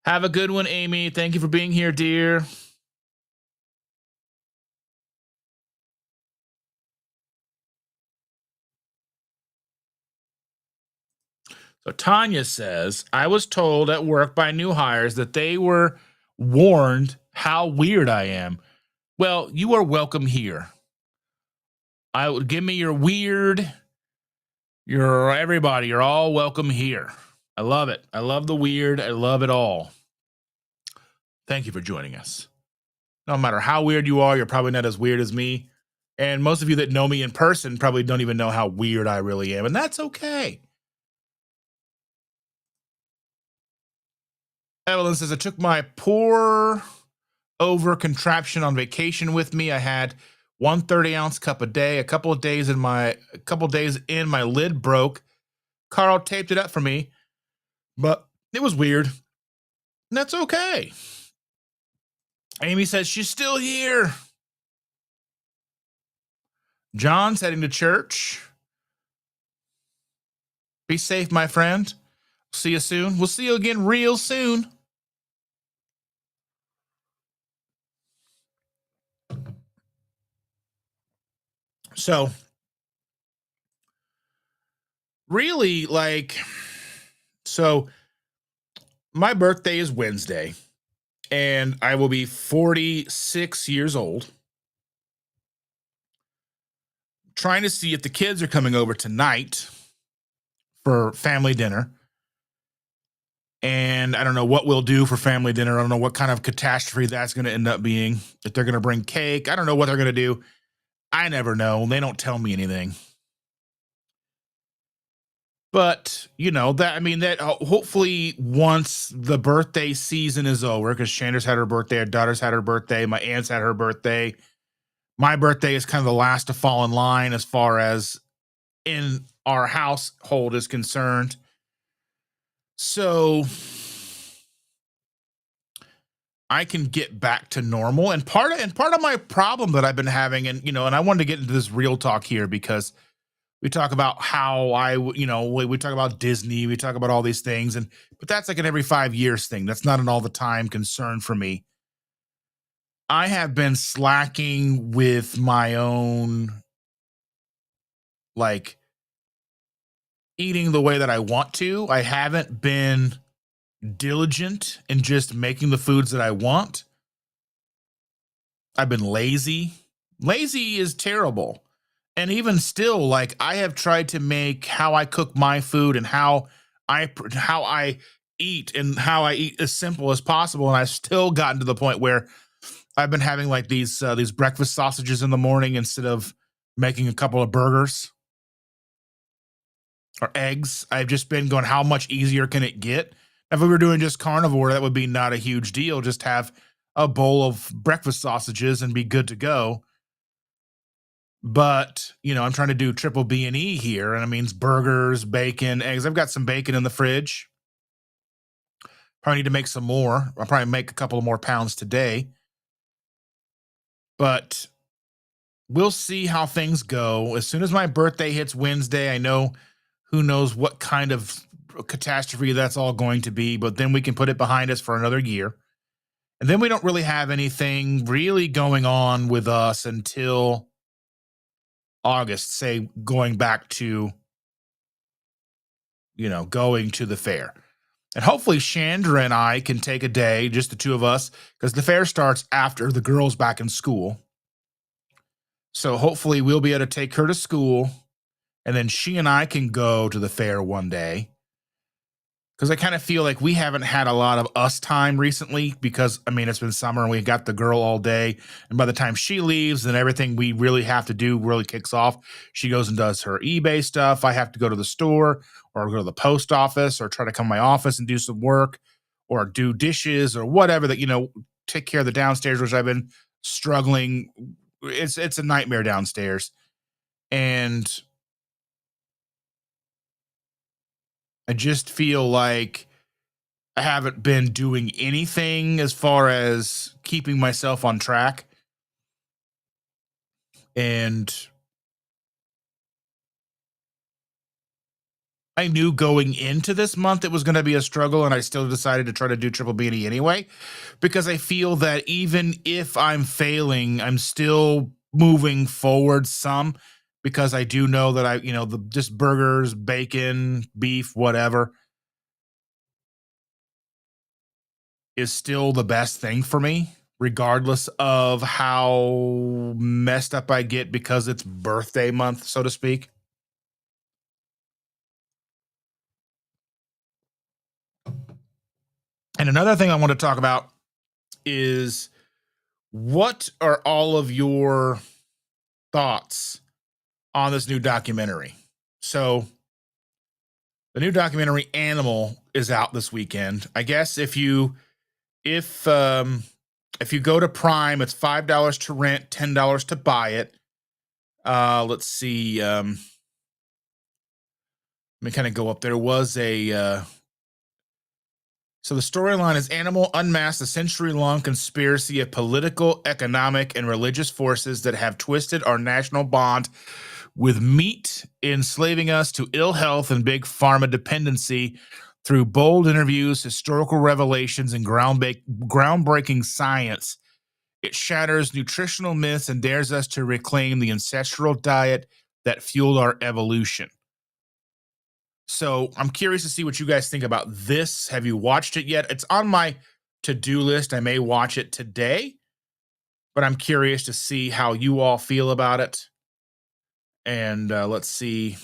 Have a good one, Amy. Thank you for being here, dear. So Tanya says, I was told at work by new hires that they were warned how weird I am. Well, you are welcome here. I would give me your weird. You're everybody. You're all welcome here. I love it. I love the weird. I love it all. Thank you for joining us. No matter how weird you are, you're probably not as weird as me. And most of you that know me in person probably don't even know how weird I really am. And that's okay. Evelyn says, I took my pour over contraption on vacation with me. I had 1 30-ounce cup a day. A couple of days in, my lid broke. Carl taped it up for me, but it was weird. And that's okay. Amy says she's still here. John's heading to church. Be safe, my friend. See you soon. We'll see you again real soon. So, really, my birthday is Wednesday, and I will be 46 years old. Trying to see if the kids are coming over tonight for family dinner. And I don't know what we'll do for family dinner. I don't know what kind of catastrophe that's going to end up being. If they're going to bring cake, I don't know what they're going to do. I never know. They don't tell me anything. But, hopefully once the birthday season is over, because Chandra's had her birthday, her daughter's had her birthday, my aunt's had her birthday. My birthday is kind of the last to fall in line as far as in our household is concerned. So I can get back to normal. And part of my problem that I've been having, and I wanted to get into this real talk here because we talk about how we talk about Disney, we talk about all these things, but that's like an every 5 years thing. That's not an all the time concern for me. I have been slacking with my own, eating the way that I want to. I haven't been diligent in just making the foods that I want. I've been lazy. Lazy is terrible. And even still, I have tried to make how I cook my food and how I eat and how I eat as simple as possible. And I've still gotten to the point where I've been having these breakfast sausages in the morning instead of making a couple of burgers or eggs. I've just been going, how much easier can it get? If we were doing just carnivore, that would be not a huge deal. Just have a bowl of breakfast sausages and be good to go. But, I'm trying to do triple B&E here, and it means burgers, bacon, eggs. I've got some bacon in the fridge. Probably need to make some more. I'll probably make a couple of more pounds today. But we'll see how things go. As soon as my birthday hits Wednesday, I know Who knows what kind of catastrophe that's all going to be, but then we can put it behind us for another year. And then we don't really have anything really going on with us until August, say going back to, going to the fair. And hopefully Chandra and I can take a day, just the two of us, because the fair starts after the girls back in school. So hopefully we'll be able to take her to school, and then she and I can go to the fair one day. Because I kind of feel like we haven't had a lot of us time recently because, I mean, it's been summer and we got the girl all day. And by the time she leaves, then everything we really have to do really kicks off. She goes and does her eBay stuff. I have to go to the store or go to the post office or try to come to my office and do some work or do dishes or whatever that, take care of the downstairs, which I've been struggling. It's a nightmare downstairs. And I just feel like I haven't been doing anything as far as keeping myself on track. And I knew going into this month it was going to be a struggle, and I still decided to try to do Triple B&E anyway, because I feel that even if I'm failing, I'm still moving forward some, because I do know that just burgers, bacon, beef, whatever is still the best thing for me, regardless of how messed up I get because it's birthday month, so to speak. And another thing I want to talk about is, what are all of your thoughts on this new documentary? So, the new documentary Animal is out this weekend. I guess if you go to Prime, it's $5 to rent, $10 to buy it. Let's see. Let me kind of go up. There was a so the storyline is Animal unmasks a century-long conspiracy of political, economic, and religious forces that have twisted our national bond with meat, enslaving us to ill health and big pharma dependency through bold interviews, historical revelations, and groundbreaking science. It shatters nutritional myths and dares us to reclaim the ancestral diet that fueled our evolution. So I'm curious to see what you guys think about this. Have you watched it yet? It's on my to-do list. I may watch it today, but I'm curious to see how you all feel about it. And let's see.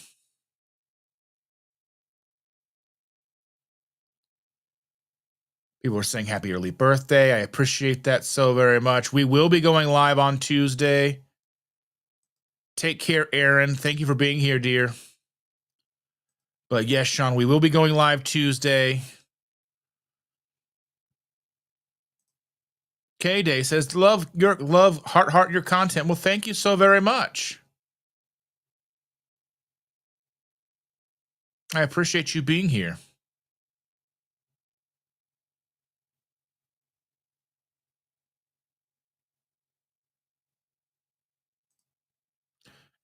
People are saying happy early birthday. I appreciate that so very much. We will be going live on Tuesday. Take care, Aaron. Thank you for being here, dear. But yes, Sean, we will be going live Tuesday. K-Day says, love, heart your content. Well, thank you so very much. I appreciate you being here.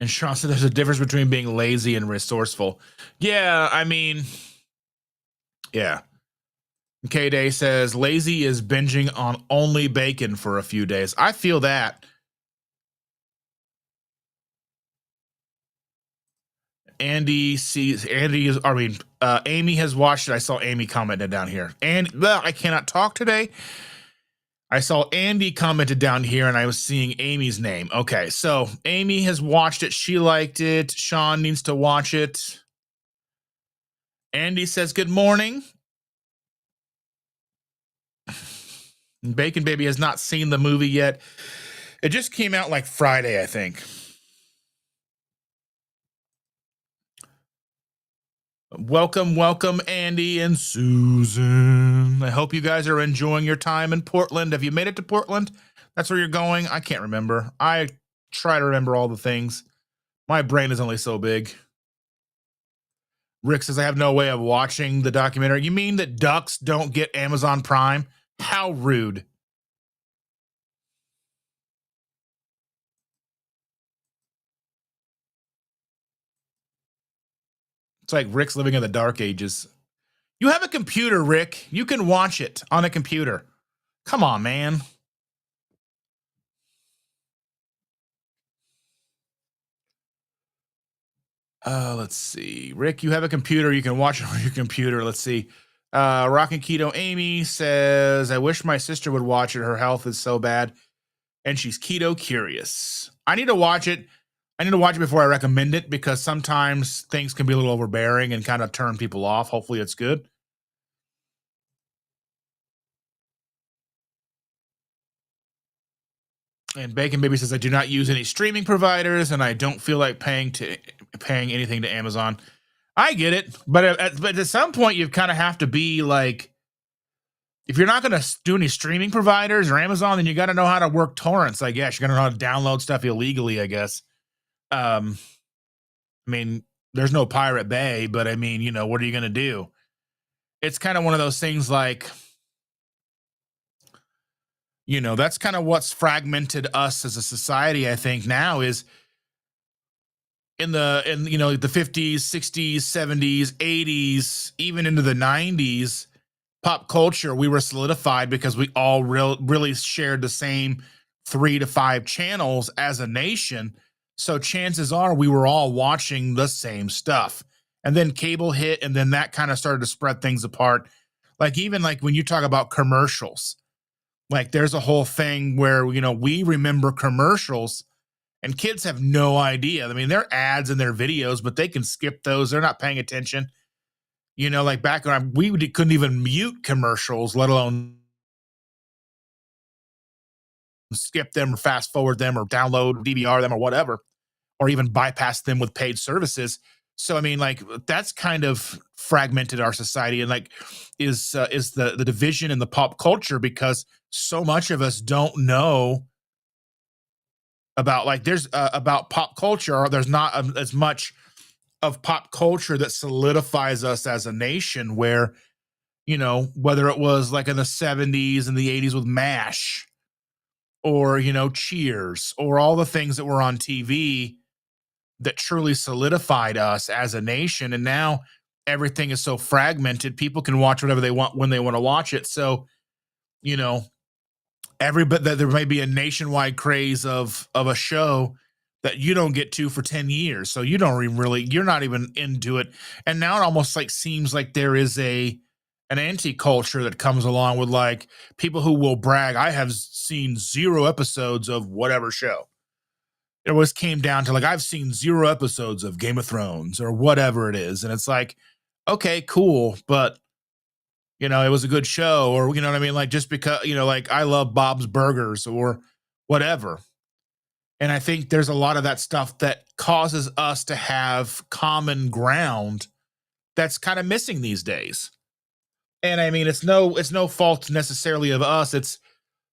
And Sean said there's a difference between being lazy and resourceful. Yeah, I mean, yeah. K-Day says lazy is binging on only bacon for a few days. I feel that. Amy has watched it. I saw Amy commented down here. And well, I cannot talk today. I saw Andy commented down here and I was seeing Amy's name. Okay, so Amy has watched it. She liked it. Sean needs to watch it. Andy says, good morning. Bacon Baby has not seen the movie yet. It just came out like Friday, I think. Welcome, Andy and Susan. I hope you guys are enjoying your time in Portland. Have you made it to Portland? That's where you're going? I can't remember. I try to remember all the things. My brain is only so big. Rick says, I have no way of watching the documentary. You mean that ducks don't get Amazon Prime? How rude. It's like Rick's living in the dark ages. You have a computer, Rick. You can watch it on a computer. Come on, man. Let's see. Rick, you have a computer. You can watch it on your computer. Let's see. Rockin' Keto Amy says, I wish my sister would watch it. Her health is so bad. And she's keto curious. I need to watch it. I need to watch it before I recommend it because sometimes things can be a little overbearing and kind of turn people off. Hopefully it's good. And Bacon Baby says, I do not use any streaming providers and I don't feel like paying anything to Amazon. I get it. But at some point, you kind of have to be like, if you're not going to do any streaming providers or Amazon, then you got to know how to work torrents, I guess. You got to know how to download stuff illegally, I guess. I mean, there's no Pirate Bay, but I mean, you know, what are you going to do? It's kind of one of those things like, you know, that's kind of what's fragmented us as a society, I think, now is in the 50s, 60s, 70s, 80s, even into the 90s, pop culture, we were solidified because we all really shared the same 3 to 5 channels as a nation. So chances are we were all watching the same stuff. And then cable hit, and then that kind of started to spread things apart. Like even like when you talk about commercials, like there's a whole thing where, you know, we remember commercials and kids have no idea. I mean, they're ads in their videos, but they can skip those. They're not paying attention. You know, like back when we couldn't even mute commercials, let alone skip them or fast forward them or download DVR them or whatever, or even bypass them with paid services. So I mean, like that's kind of fragmented our society, and like is the division in the pop culture because so much of us don't know about like there's about pop culture, or there's not as much of pop culture that solidifies us as a nation. Where you know whether it was like in the 70s and the 80s with MASH, or you know Cheers, or all the things that were on TV that truly solidified us as a nation. And now everything is so fragmented. People can watch whatever they want when they want to watch it. So, you know, everybody that there may be a nationwide craze of a show that you don't get to for 10 years. So you don't really, you're not even into it. And now it almost like seems like there is an anti-culture that comes along with like people who will brag, I have seen 0 episodes of whatever show. It always came down to like, I've seen 0 episodes of Game of Thrones or whatever it is. And it's like, okay, cool. But, you know, it was a good show, or, you know what I mean? Like, just because, you know, like I love Bob's Burgers or whatever. And I think there's a lot of that stuff that causes us to have common ground that's kind of missing these days. And I mean, it's no fault necessarily of us. It's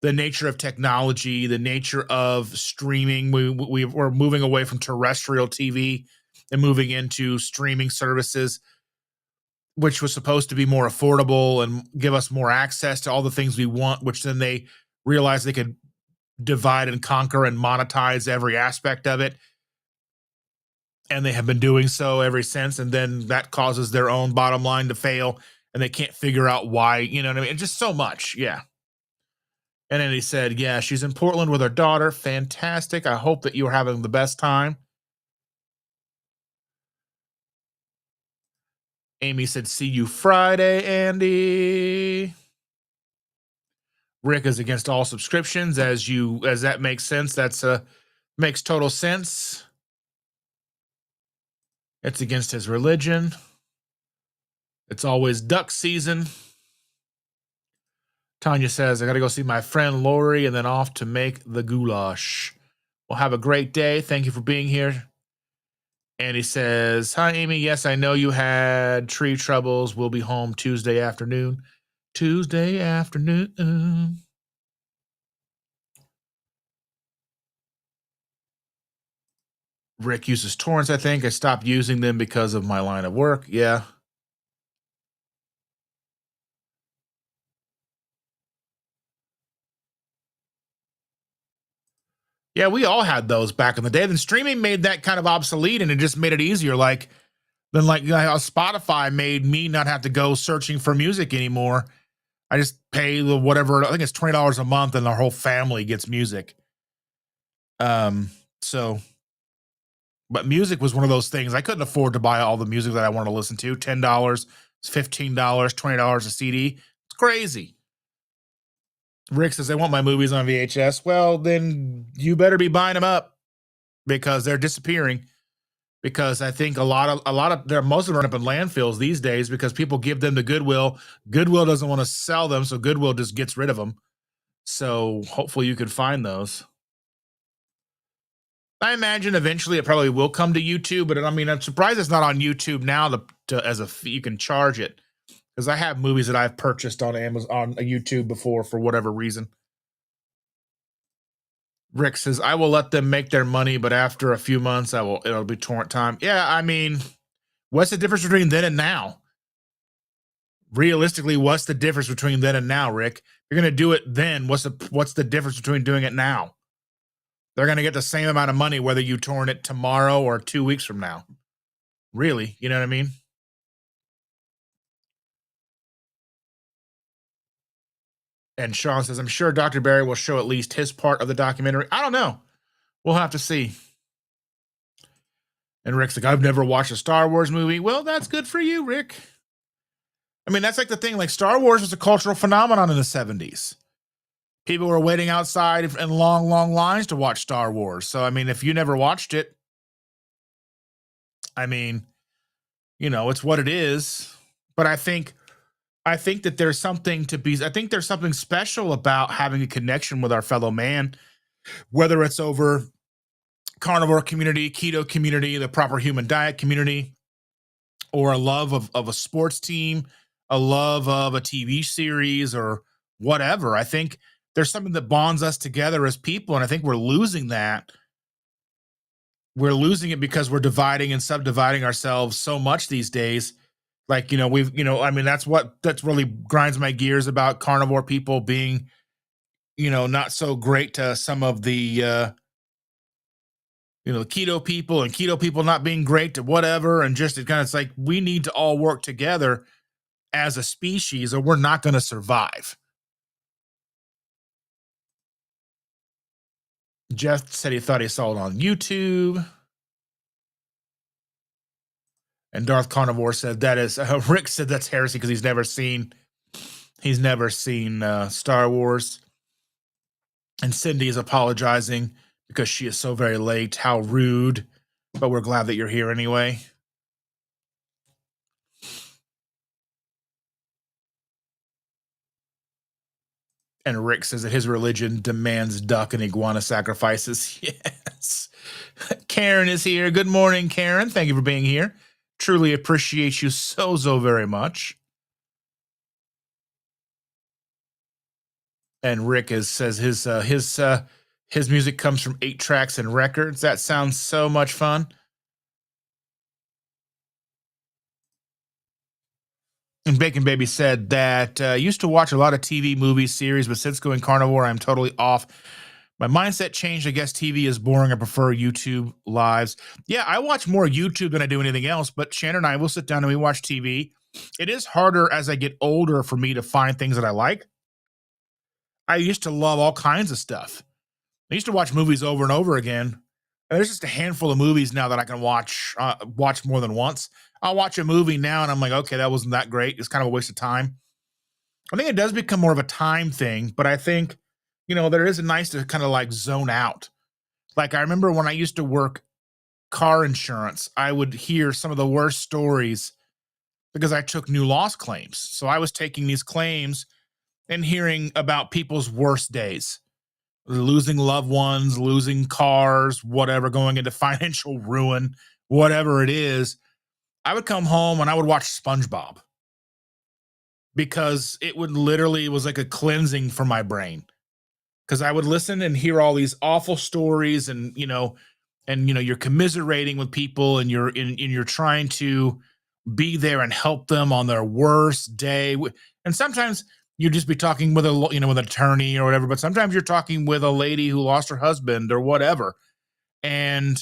the nature of technology, the nature of streaming. We're moving away from terrestrial TV and moving into streaming services, which was supposed to be more affordable and give us more access to all the things we want, which then they realized they could divide and conquer and monetize every aspect of it. And they have been doing so ever since. And then that causes their own bottom line to fail and they can't figure out why, you know what I mean? Just so much. Yeah. And then he said, yeah, she's in Portland with her daughter. Fantastic. I hope that you're having the best time. Amy said, see you Friday, Andy. Rick is against all subscriptions, as that makes sense. That's makes total sense. It's against his religion. It's always duck season. Tanya says, I got to go see my friend Lori and then off to make the goulash. Well, have a great day. Thank you for being here. And he says, hi, Amy. Yes, I know you had tree troubles. We'll be home Tuesday afternoon. Tuesday afternoon. Rick uses torrents, I think. I stopped using them because of my line of work. Yeah. Yeah, we all had those back in the day. Then streaming made that kind of obsolete and it just made it easier. Like, Then, like, how Spotify made me not have to go searching for music anymore. I just pay the whatever, I think it's $20 a month, and our whole family gets music. Um, so, but music was one of those things I couldn't afford to buy all the music that I wanted to listen to. $10, $15, $20 a CD. It's crazy. Rick says, I want my movies on VHS. Well, then you better be buying them up because they're disappearing. Because I think a lot of they're most of them are up in landfills these days because people give them to Goodwill. Goodwill doesn't want to sell them, so Goodwill just gets rid of them. So hopefully you can find those. I imagine eventually it probably will come to YouTube, but I mean, I'm surprised it's not on YouTube now as a fee. You can charge it because I have movies that I've purchased on Amazon on YouTube before for whatever reason. Rick says, I will let them make their money, but after a few months, it'll be torrent time. Yeah, I mean, what's the difference between then and now? Realistically, what's the difference between then and now, Rick? You're gonna do it then. What's the difference between doing it now? They're gonna get the same amount of money whether you torrent it tomorrow or 2 weeks from now. Really, you know what I mean? And Sean says, I'm sure Dr. Barry will show at least his part of the documentary. I don't know. We'll have to see. And Rick's like, I've never watched a Star Wars movie. Well, that's good for you, Rick. I mean, that's like the thing. Like, Star Wars was a cultural phenomenon in the 70s. People were waiting outside in long, long lines to watch Star Wars. So, I mean, if you never watched it, I mean, it's what it is. But I think that there's something I think there's something special about having a connection with our fellow man, whether it's over carnivore community, keto community, the proper human diet community, or a love of a sports team, a love of a TV series, or whatever. I think there's something that bonds us together as people, and I think we're losing that. We're losing it because we're dividing and subdividing ourselves so much these days. Like, I mean, that's really grinds my gears about carnivore people being, not so great to some of the keto people, and keto people not being great to whatever. And just it's like, we need to all work together as a species or we're not going to survive. Jeff said he thought he saw it on YouTube. And Darth Carnivore said that is, Rick said that's heresy because he's never seen Star Wars. And Cindy is apologizing because she is so very late. How rude. But we're glad that you're here anyway. And Rick says that his religion demands duck and iguana sacrifices. Yes. Karen is here. Good morning, Karen. Thank you for being here. Truly appreciate you so very much. And Rick says his music comes from 8 tracks and records. That sounds so much fun. And Bacon Baby said that used to watch a lot of TV, movies, series, but since going carnivore, I'm totally off. My mindset changed. I guess TV is boring. I prefer YouTube lives. Yeah, I watch more YouTube than I do anything else, but Shannon and I will sit down and we watch TV. It is harder as I get older for me to find things that I like. I used to love all kinds of stuff. I used to watch movies over and over again. And there's just a handful of movies now that I can watch more than once. I'll watch a movie now and I'm like, okay, that wasn't that great. It's kind of a waste of time. I think it does become more of a time thing, but I think, there is a nice to kind of like zone out. Like, I remember when I used to work car insurance, I would hear some of the worst stories because I took new loss claims. So I was taking these claims and hearing about people's worst days, losing loved ones, losing cars, whatever, going into financial ruin, whatever it is. I would come home and I would watch SpongeBob because it was like a cleansing for my brain. Because I would listen and hear all these awful stories, and you're commiserating with people, and you're trying to be there and help them on their worst day. And sometimes you'd just be talking with with an attorney or whatever, but sometimes you're talking with a lady who lost her husband or whatever. And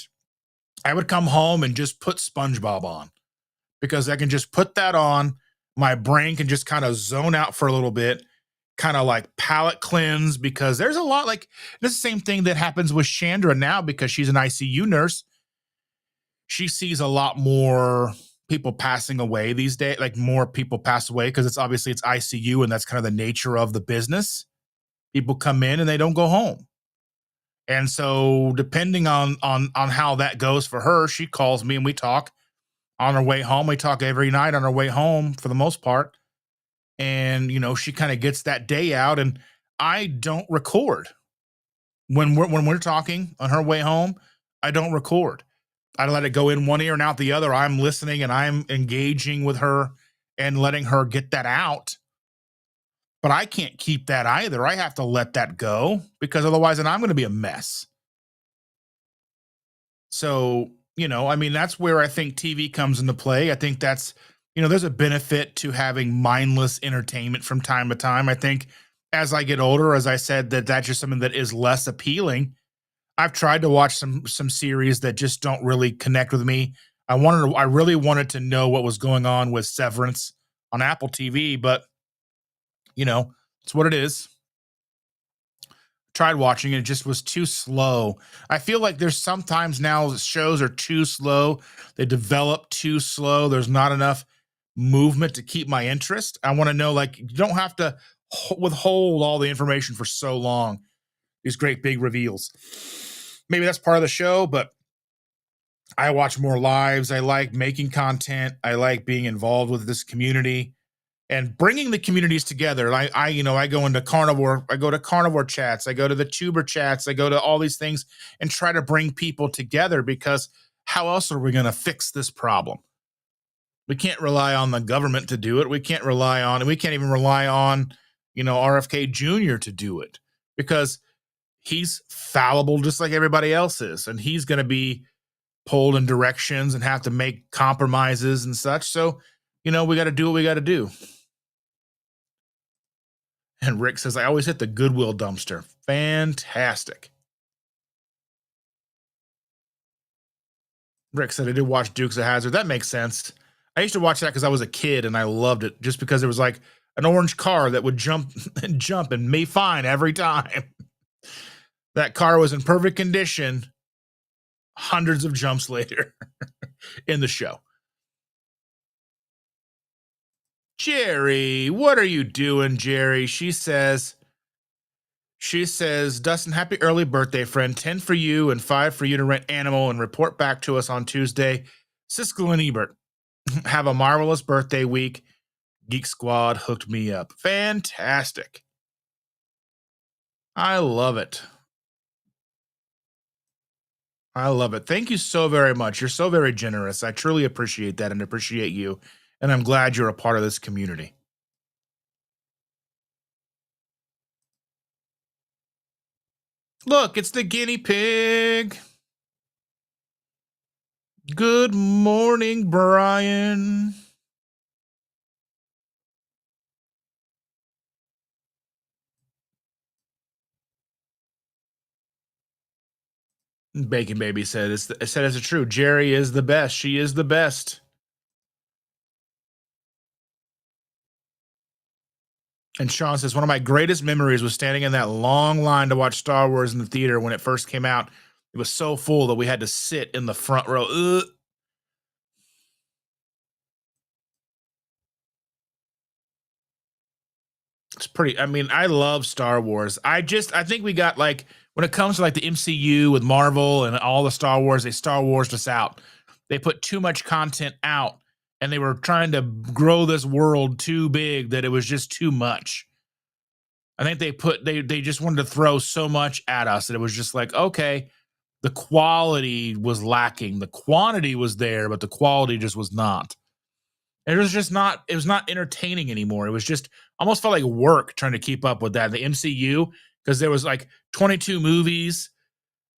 I would come home and just put SpongeBob on. because I can just put that on. My brain can just kind of zone out for a little bit, kind of like palate cleanse, because there's a lot like this is the same thing that happens with Chandra now because she's an ICU nurse. She sees a lot more people passing away these days, like more people pass away because it's obviously it's ICU and that's kind of the nature of the business. People come in and they don't go home. And so depending on how that goes for her, she calls me and we talk on our way home. We talk every night on our way home for the most part. And she kind of gets that day out and I don't record when we're talking on her way home. I don't record. I let it go in one ear and out the other. I'm listening and I'm engaging with her and letting her get that out. But I can't keep that either. I have to let that go because otherwise then I'm going to be a mess. So, I mean, that's where I think TV comes into play. I think that's, there's a benefit to having mindless entertainment from time to time. I think as I get older, as I said, that's just something that is less appealing. I've tried to watch some series that just don't really connect with me. I really wanted to know what was going on with Severance on Apple TV, but it's what it is. Tried watching it, it just was too slow. I feel like there's sometimes now shows are too slow. They develop too slow. There's not enough movement to keep my interest. I want to know, like, you don't have to withhold all the information for so long. These great big reveals. Maybe that's part of the show, but I watch more lives. I like making content. I like being involved with this community and bringing the communities together. I go into carnivore. I go to carnivore chats. I go to the tuber chats. I go to all these things and try to bring people together because how else are we going to fix this problem? We can't rely on the government to do it. We can't even rely on, RFK Jr. to do it because he's fallible just like everybody else is. And he's going to be pulled in directions and have to make compromises and such. So, we got to do what we got to do. And Rick says, I always hit the Goodwill dumpster. Fantastic. Rick said, I did watch Dukes of Hazzard. That makes sense. I used to watch that because I was a kid and I loved it just because it was like an orange car that would jump and me fine every time. That car was in perfect condition hundreds of jumps later in the show. Jerry, what are you doing, Jerry? She says, Dustin, happy early birthday, friend. 10 for you and 5 for you to rent Animal and report back to us on Tuesday. Siskel and Ebert, have a marvelous birthday week. Geek Squad hooked me up. Fantastic. I love it. I love it. Thank you so very much. You're so very generous. I truly appreciate that and appreciate you. And I'm glad you're a part of this community. Look, it's the guinea pig. Good morning, Brian. Bacon Baby said, it's true. Jerry is the best. She is the best. And Sean says, one of my greatest memories was standing in that long line to watch Star Wars in the theater when it first came out. It was so full that we had to sit in the front row. Ugh. It's pretty, I mean, I love Star Wars. I think we got like, when it comes to like the MCU with Marvel and all the Star Wars, they Star Wars us out. They put too much content out and they were trying to grow this world too big that it was just too much. I think they just wanted to throw so much at us that it was just like, okay, the quality was lacking. The quantity was there, but the quality just was not. It was not entertaining anymore. It was just almost felt like work trying to keep up with that. The MCU, because there was like 22 movies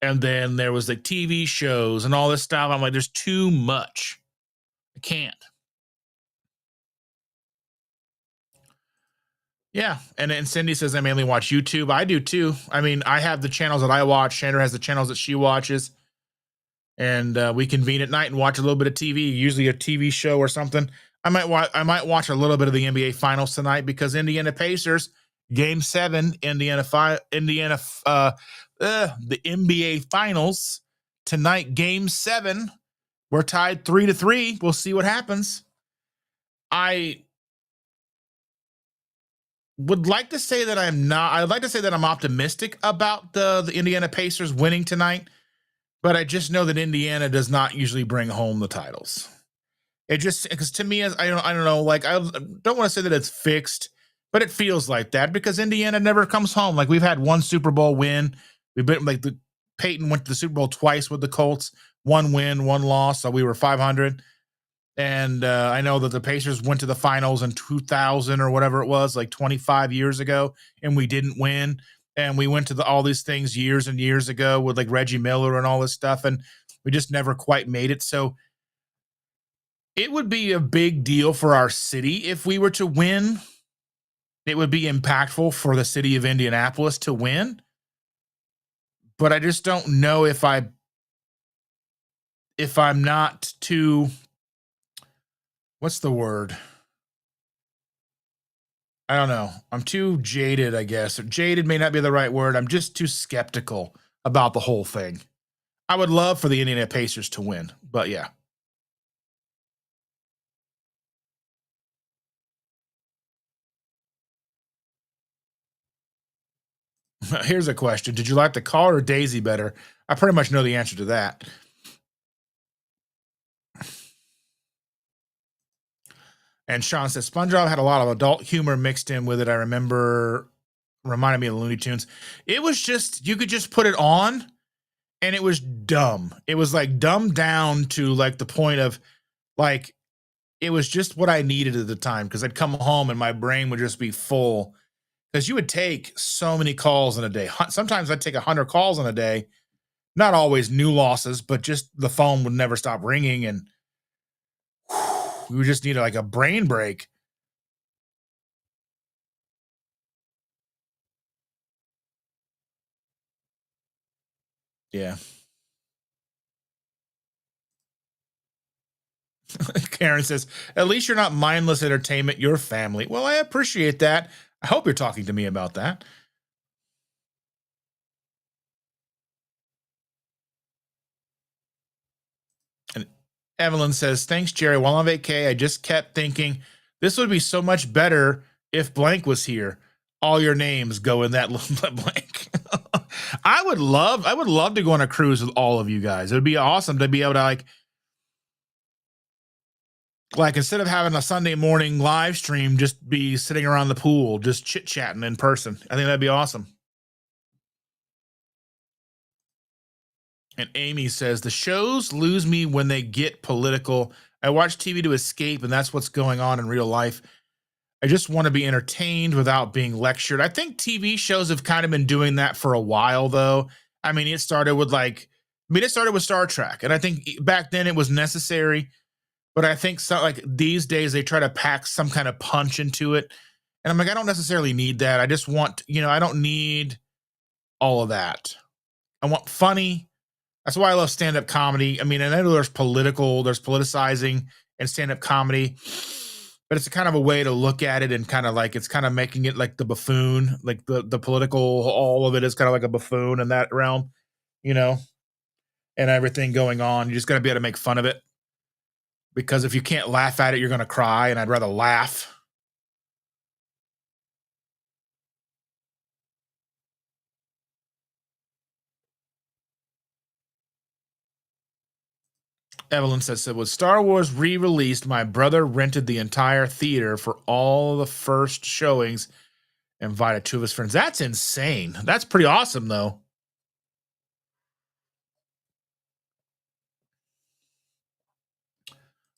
and then there was like TV shows and all this stuff. I'm like, there's too much. I can't. Yeah. And Cindy says, I mainly watch YouTube. I do too. I mean, I have the channels that I watch. Chandra has the channels that she watches. and we convene at night and watch a little bit of TV, usually a TV show or something. I might watch a little bit of the NBA Finals tonight because Indiana Pacers Game 7, the NBA Finals tonight. Game 7, we're tied 3-3. We'll see what happens. I would like to say that I'm not. I'd like to say that I'm optimistic about the Indiana Pacers winning tonight, but I just know that Indiana does not usually bring home the titles. It just, because to me, as I don't know, like, I don't want to say that it's fixed, but it feels like that because Indiana never comes home. Like, we've had one Super Bowl win. We've been like Peyton went to the Super Bowl twice with the Colts, one win, one loss, so we were 500. And I know that the Pacers went to the finals in 2000 or whatever it was, like 25 years ago, and we didn't win. And we went to all these things years and years ago with like Reggie Miller and all this stuff, and we just never quite made it. So it would be a big deal for our city if we were to win. It would be impactful for the city of Indianapolis to win. But I just don't know if I'm not too, what's the word? I don't know. I'm too jaded, I guess. Or jaded may not be the right word. I'm just too skeptical about the whole thing. I would love for the Indiana Pacers to win, but yeah. Here's a question. Did you like the call or Daisy better? I pretty much know the answer to that. And Sean says SpongeBob had a lot of adult humor mixed in with it. I remember, reminded me of the Looney Tunes. It was just, you could just put it on and it was dumb. It was like dumbed down to like the point of like, it was just what I needed at the time because I'd come home and my brain would just be full because you would take so many calls in a day. Sometimes I'd take 100 calls in a day, not always new losses, but just the phone would never stop ringing and we would just need like a brain break. Yeah. Karen says, at least you're not mindless entertainment, you're family. Well, I appreciate that. I hope you're talking to me about that. And Evelyn says, thanks, Jerry. While on vacay, I just kept thinking this would be so much better if blank was here. All your names go in that blank. I would love to go on a cruise with all of you guys. It would be awesome to be able to like instead of having a Sunday morning live stream, just be sitting around the pool, just chit chatting in person. I think that'd be awesome. And Amy says the shows lose me when they get political. I watch TV to escape, and that's what's going on in real life. I just want to be entertained without being lectured. I think TV shows have kind of been doing that for a while, though. I mean, it started with Star Trek, and I think back then it was necessary. But I think so, like these days they try to pack some kind of punch into it, and I'm like, I don't necessarily need that. I just want, I don't need all of that. I want funny. That's why I love stand-up comedy. I mean, I know there's politicizing and stand-up comedy, but it's a kind of a way to look at it and kind of like it's kind of making it like the buffoon, like the political, all of it is kind of like a buffoon in that realm, you know, and everything going on. You just got to be able to make fun of it because if you can't laugh at it, you're going to cry, and I'd rather laugh. Evelyn says, so with Star Wars re-released, my brother rented the entire theater for all the first showings, invited two of his friends. That's insane. That's pretty awesome, though.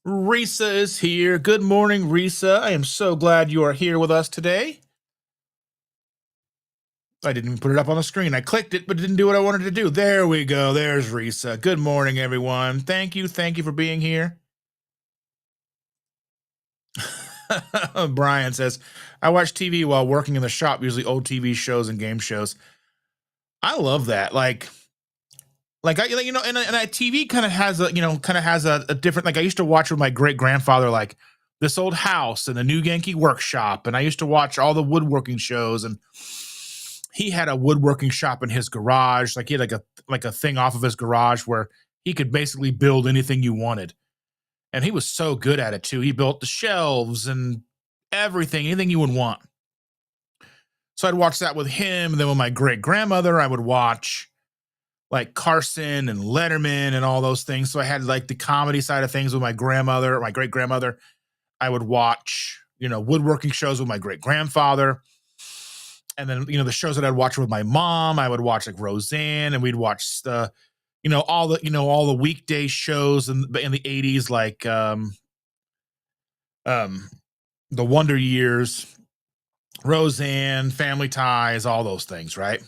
Risa is here. Good morning, Risa. I am so glad you are here with us today. I didn't even put it up on the screen. I clicked it, but it didn't do what I wanted to do. There we go. There's Risa. Good morning, everyone. Thank you. Thank you for being here. Brian says, I watch TV while working in the shop, usually old TV shows and game shows. I love that. Like, Like and TV kind of has a different. Like I used to watch with my great grandfather, like This Old House and the New Yankee Workshop, and I used to watch all the woodworking shows. And he had a woodworking shop in his garage. Like he had like a thing off of his garage where he could basically build anything you wanted, and he was so good at it too. He built the shelves and everything, anything you would want. So I'd watch that with him, and then with my great grandmother, I would watch like Carson and Letterman and all those things. So I had like the comedy side of things with my grandmother, my great grandmother. I would watch, woodworking shows with my great grandfather. And then, the shows that I'd watch with my mom, I would watch like Roseanne, and we'd watch all the weekday shows in the 80s, like the Wonder Years, Roseanne, Family Ties, all those things, right?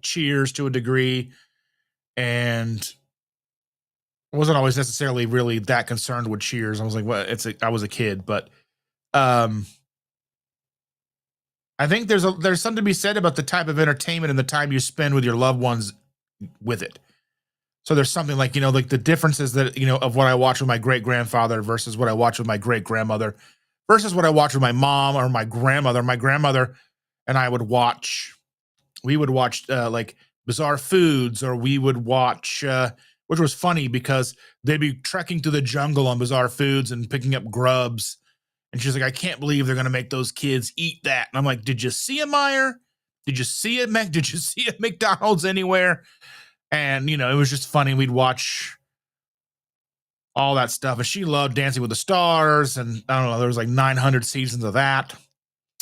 Cheers to a degree. And I wasn't always necessarily really that concerned with Cheers. I was like, well, I was a kid, but I think there's something to be said about the type of entertainment and the time you spend with your loved ones with it. So there's something like, like the differences that, of what I watch with my great grandfather versus what I watch with my great grandmother versus what I watch with my mom or my grandmother. My grandmother and I we would watch like Bizarre Foods, or we would watch, which was funny because they'd be trekking through the jungle on Bizarre Foods and picking up grubs. And she's like, I can't believe they're going to make those kids eat that. And I'm like, did you see a Meijer? Did you see a Did you see a McDonald's anywhere? And, it was just funny. We'd watch all that stuff. And she loved Dancing with the Stars. And I don't know, there was like 900 seasons of that.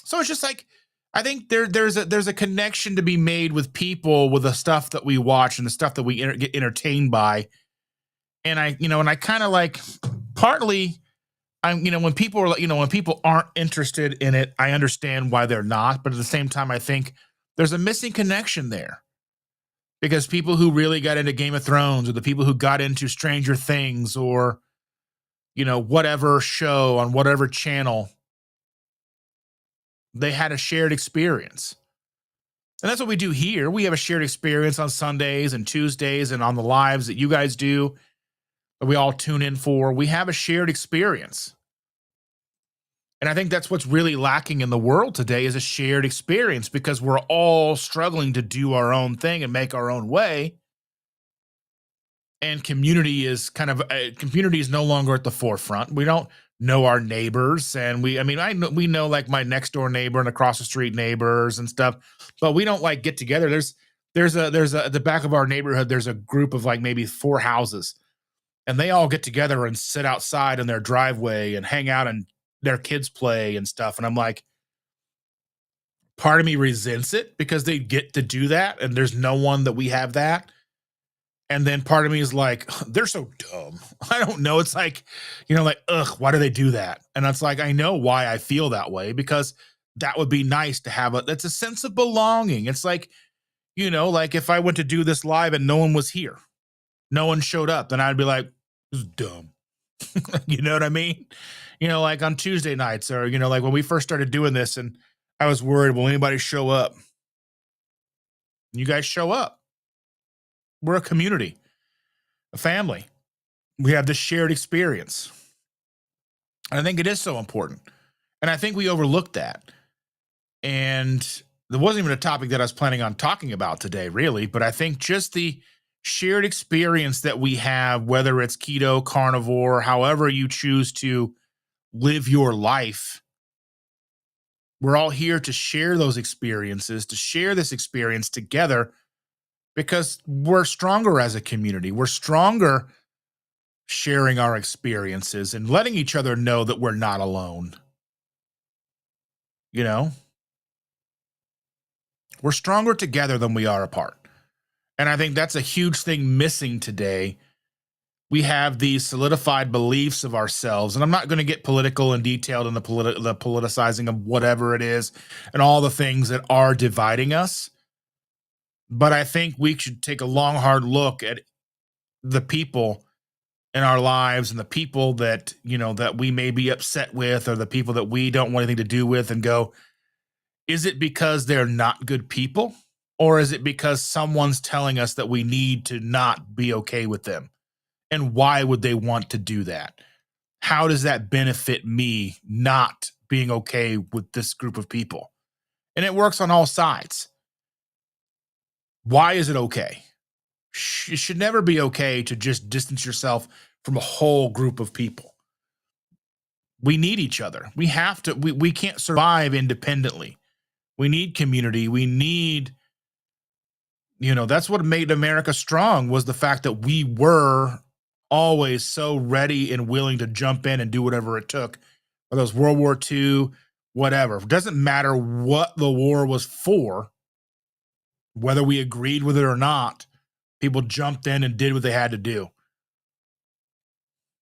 So it's just like, I think there's a connection to be made with people with the stuff that we watch and the stuff that we get entertained by. And I kind of like, partly, when people are, when people aren't interested in it, I understand why they're not. But at the same time, I think there's a missing connection there, because people who really got into Game of Thrones, or the people who got into Stranger Things, or, whatever show on whatever channel, they had a shared experience. And that's what we do here. We have a shared experience on Sundays and Tuesdays and on the lives that you guys do, that we all tune in for. We have a shared experience. And I think that's what's really lacking in the world today, is a shared experience, because we're all struggling to do our own thing and make our own way. And community is no longer at the forefront. We don't know our neighbors, and we know like my next door neighbor and across the street neighbors and stuff, but we don't like get together. There's at the back of our neighborhood, there's a group of like maybe 4 houses, and they all get together and sit outside in their driveway and hang out, and their kids play and stuff. And I'm like, part of me resents it because they get to do that, and there's no one that we have that. And then part of me is like, they're so dumb. I don't know. It's like, like, ugh, why do they do that? And it's like, I know why I feel that way, because that would be nice to have that's a sense of belonging. It's like, like if I went to do this live and no one was here, no one showed up, then I'd be like, this is dumb. You know what I mean? Like on Tuesday nights, or, like when we first started doing this, and I was worried, will anybody show up? You guys show up. We're a community, a family. We have this shared experience. And I think it is so important. And I think we overlooked that. And there wasn't even a topic that I was planning on talking about today, really. But I think just the shared experience that we have, whether it's keto, carnivore, however you choose to live your life, we're all here to share those experiences, to share this experience together, because we're stronger as a community. We're stronger sharing our experiences and letting each other know that we're not alone. We're stronger together than we are apart. And I think that's a huge thing missing today. We have these solidified beliefs of ourselves, and I'm not going to get political and detailed in the politicizing of whatever it is and all the things that are dividing us. But I think we should take a long, hard look at the people in our lives, and the people that, that we may be upset with, or the people that we don't want anything to do with, and go, is it because they're not good people? Or is it because someone's telling us that we need to not be okay with them? And why would they want to do that? How does that benefit me not being okay with this group of people? And it works on all sides. Why is it okay? It should never be okay to just distance yourself from a whole group of people. We need each other. We have to, we can't survive independently. We need community. We need, that's what made America strong, was the fact that we were always so ready and willing to jump in and do whatever it took. Whether it was World War II, whatever. It doesn't matter what the war was for, whether we agreed with it or not, people jumped in and did what they had to do.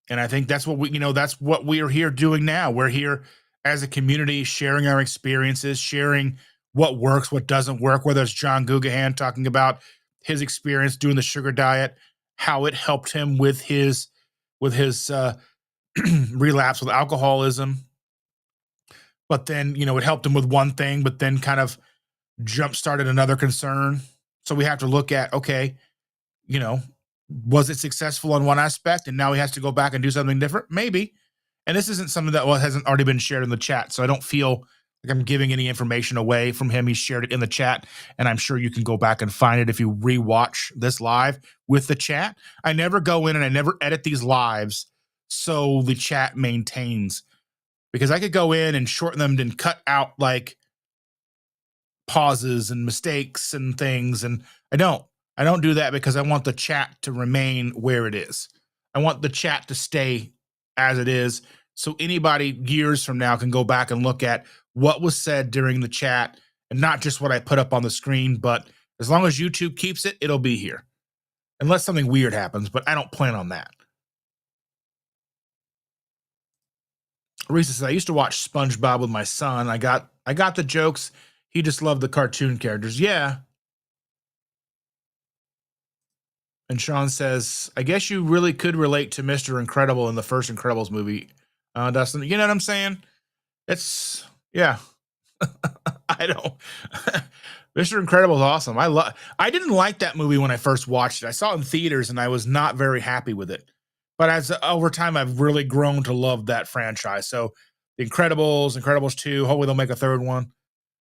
And I think that's what that's what we are here doing now. We're here as a community, sharing our experiences, sharing what works, what doesn't work, whether it's John Guggenheim talking about his experience doing the sugar diet, how it helped him with his relapse with alcoholism. But then, it helped him with one thing, but then kind of jump started another concern. So we have to look at, okay, was it successful on one aspect and now he has to go back and do something different? Maybe. And this isn't something that hasn't already been shared in the chat. So I don't feel like I'm giving any information away from him. He shared it in the chat, and I'm sure you can go back and find it if you rewatch this live with the chat. I never go in and I never edit these lives so the chat maintains, because I could go in and shorten them and cut out like pauses and mistakes and things. And I don't do that because I want the chat to remain where it is. I want the chat to stay as it is. So anybody years from now can go back and look at what was said during the chat, and not just what I put up on the screen, but as long as YouTube keeps it, it'll be here. Unless something weird happens, but I don't plan on that. Risa says, I used to watch SpongeBob with my son. I got the jokes. He just loved the cartoon characters. Yeah. And Sean says, I guess you really could relate to Mr. Incredible in the first Incredibles movie. Dustin, you know what I'm saying? It's, yeah. I don't. Mr. Incredible is awesome. I didn't like that movie when I first watched it. I saw it in theaters and I was not very happy with it. But as over time, I've really grown to love that franchise. So The Incredibles, Incredibles 2, hopefully they'll make a third one.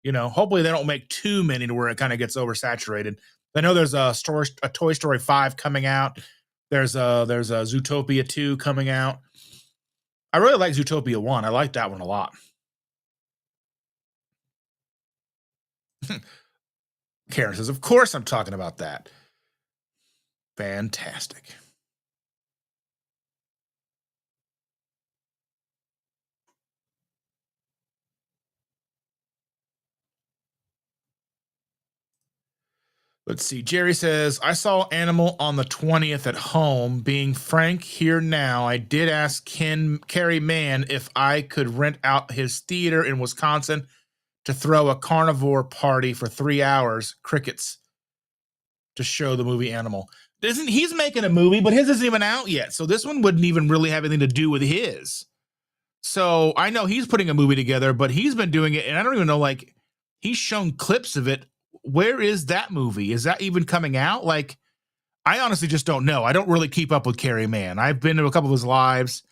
Hopefully they don't make too many to where it kind of gets oversaturated. I know there's a Toy Story 5 coming out. There's a Zootopia 2 coming out. I really like Zootopia 1. I like that one a lot. Karen says, of course I'm talking about that. Fantastic. Let's see. Jerry says, I saw Animal on the 20th at home. Being frank here now, I did ask Carrie Mann if I could rent out his theater in Wisconsin to throw a carnivore party for 3 hours, crickets, to show the movie Animal. He's making a movie, but his isn't even out yet. So this one wouldn't even really have anything to do with his. So I know he's putting a movie together, but he's been doing it. And I don't even know, like, he's shown clips of it. Where is that movie? Is that even coming out? Like, I honestly just don't know. I don't really keep up with Carrie Mann. I've been to a couple of his lives,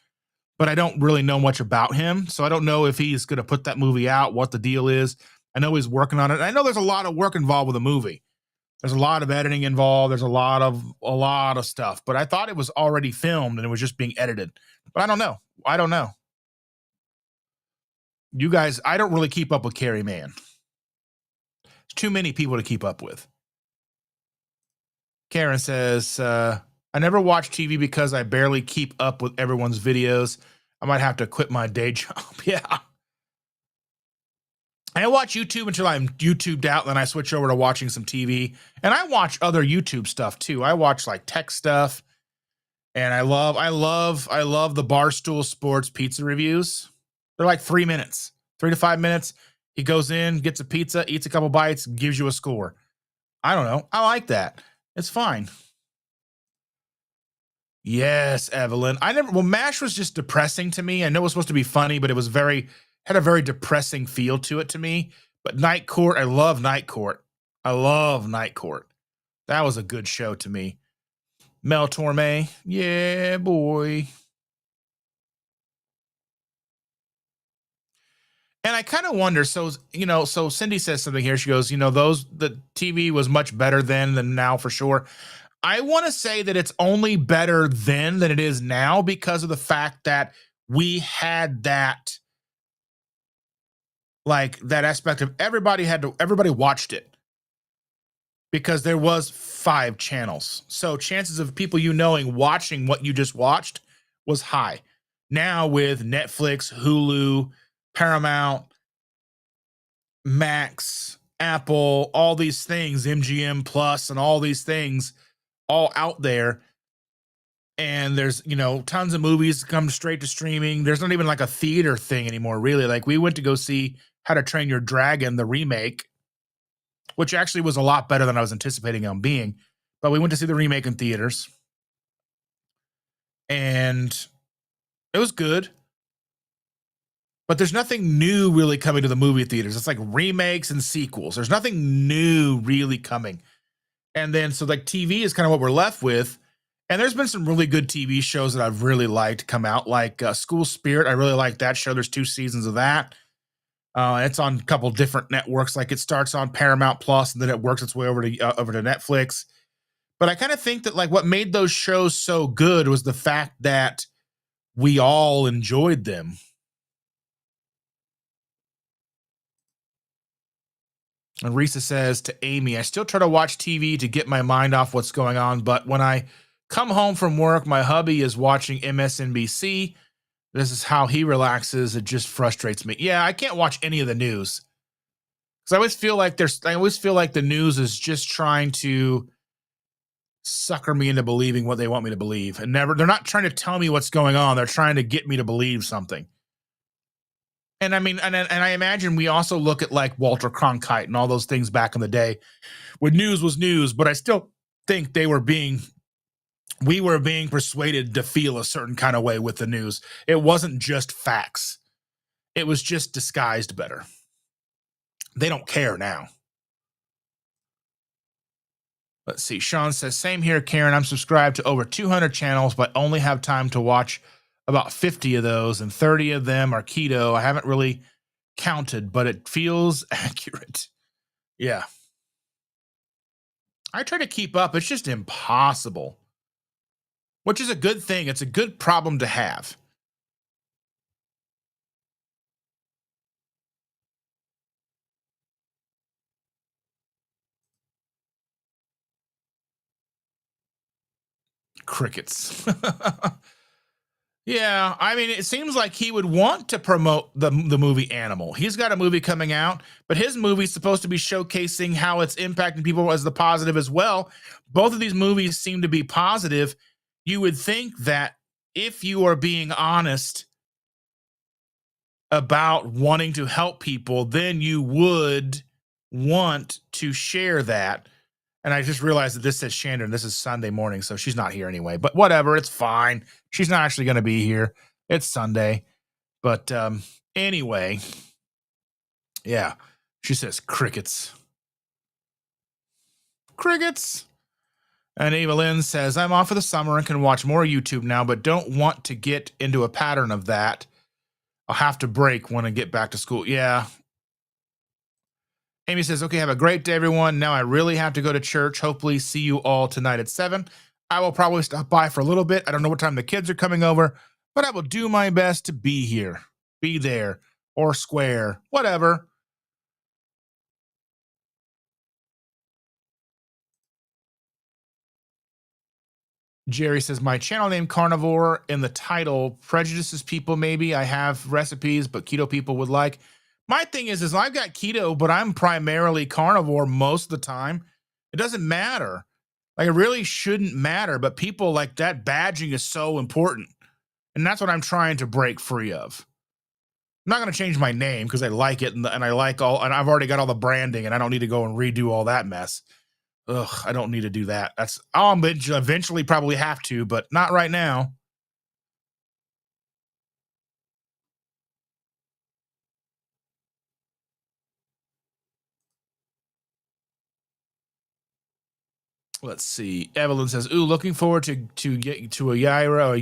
but I don't really know much about him. So I don't know if he's going to put that movie out, what the deal is. I know he's working on it. I know there's a lot of work involved with the movie. There's a lot of editing involved. There's a lot of stuff, but I thought it was already filmed and it was just being edited, but I don't know. You guys, I don't really keep up with Carrie Mann. It's too many people to keep up with. Karen says, I never watch TV because I barely keep up with everyone's videos. I might have to quit my day job. Yeah. I watch YouTube until I'm YouTubed out, then I switch over to watching some TV. And I watch other YouTube stuff too. I watch like tech stuff. And I love the Barstool Sports pizza reviews. They're like 3 minutes, 3 to 5 minutes. He goes in, gets a pizza, eats a couple bites, gives you a score. I don't know. I like that. It's fine. Yes, Evelyn. MASH was just depressing to me. I know it was supposed to be funny, but it was had a very depressing feel to it to me. But Night Court, I love Night Court. I love Night Court. That was a good show to me. Mel Torme, yeah, boy. And I kind of wonder. So so Cindy says something here. She goes, those the TV was much better then than now for sure. I want to say that it's only better then than it is now because of the fact that we had that like that aspect of everybody watched it because there was 5 channels. So chances of people knowing watching what you just watched was high. Now with Netflix, Hulu, Paramount, Max, Apple, all these things, MGM Plus, and all these things all out there. And there's, tons of movies come straight to streaming. There's not even like a theater thing anymore, really. Like we went to go see How to Train Your Dragon, the remake, which actually was a lot better than I was anticipating on being. But we went to see the remake in theaters and it was good. But there's nothing new really coming to the movie theaters. It's like remakes and sequels. There's nothing new really coming. And then so like TV is kind of what we're left with. And there's been some really good TV shows that I've really liked come out, like School Spirit. I really like that show. There's 2 seasons of that. It's on a couple different networks. Like it starts on Paramount Plus, and then it works its way over to Netflix. But I kind of think that like what made those shows so good was the fact that we all enjoyed them. And Risa says to Amy, I still try to watch TV to get my mind off what's going on, but when I come home from work, my hubby is watching MSNBC. This is how he relaxes. It just frustrates me. Yeah, I can't watch any of the news because I always feel like the news is just trying to sucker me into believing what they want me to believe, and they're not trying to tell me what's going on. They're trying to get me to believe something. And I mean, and I imagine we also look at like Walter Cronkite and all those things back in the day when news was news, but I still think we were being persuaded to feel a certain kind of way with the news. It wasn't just facts. It was just disguised better. They don't care now. Let's see. Sean says, same here, Karen. I'm subscribed to over 200 channels, but only have time to watch about 50 of those, and 30 of them are keto. I haven't really counted, but it feels accurate. Yeah. I try to keep up. It's just impossible, which is a good thing. It's a good problem to have. Crickets. Yeah, I mean, it seems like he would want to promote the movie Animal. He's got a movie coming out, but his movie's supposed to be showcasing how it's impacting people as the positive as well. Both of these movies seem to be positive. You would think that if you are being honest about wanting to help people, then you would want to share that. And I just realized that this says Shandon. This is Sunday morning, so she's not here anyway. But whatever, it's fine. She's not actually going to be here. It's Sunday. But anyway, yeah. She says crickets. Crickets. And Eva Lynn says, I'm off for the summer and can watch more YouTube now, but don't want to get into a pattern of that. I'll have to break when I get back to school. Yeah. Amy says, okay, have a great day, everyone. Now I really have to go to church. Hopefully see you all tonight at 7. I will probably stop by for a little bit. I don't know what time the kids are coming over, but I will do my best to be here, be there, or square, whatever. Jerry says, my channel name Carnivore in the title prejudices people. Maybe I have recipes, but keto people would like. My thing is I've got keto, but I'm primarily carnivore most of the time. It doesn't matter. Like it really shouldn't matter, but people like that badging is so important. And that's what I'm trying to break free of. I'm not going to change my name because I like it and I like and I've already got all the branding and I don't need to go and redo all that mess. Ugh, I don't need to do that. I'll eventually probably have to, but not right now. Let's see. Evelyn says, "Ooh, looking forward to get to a gyro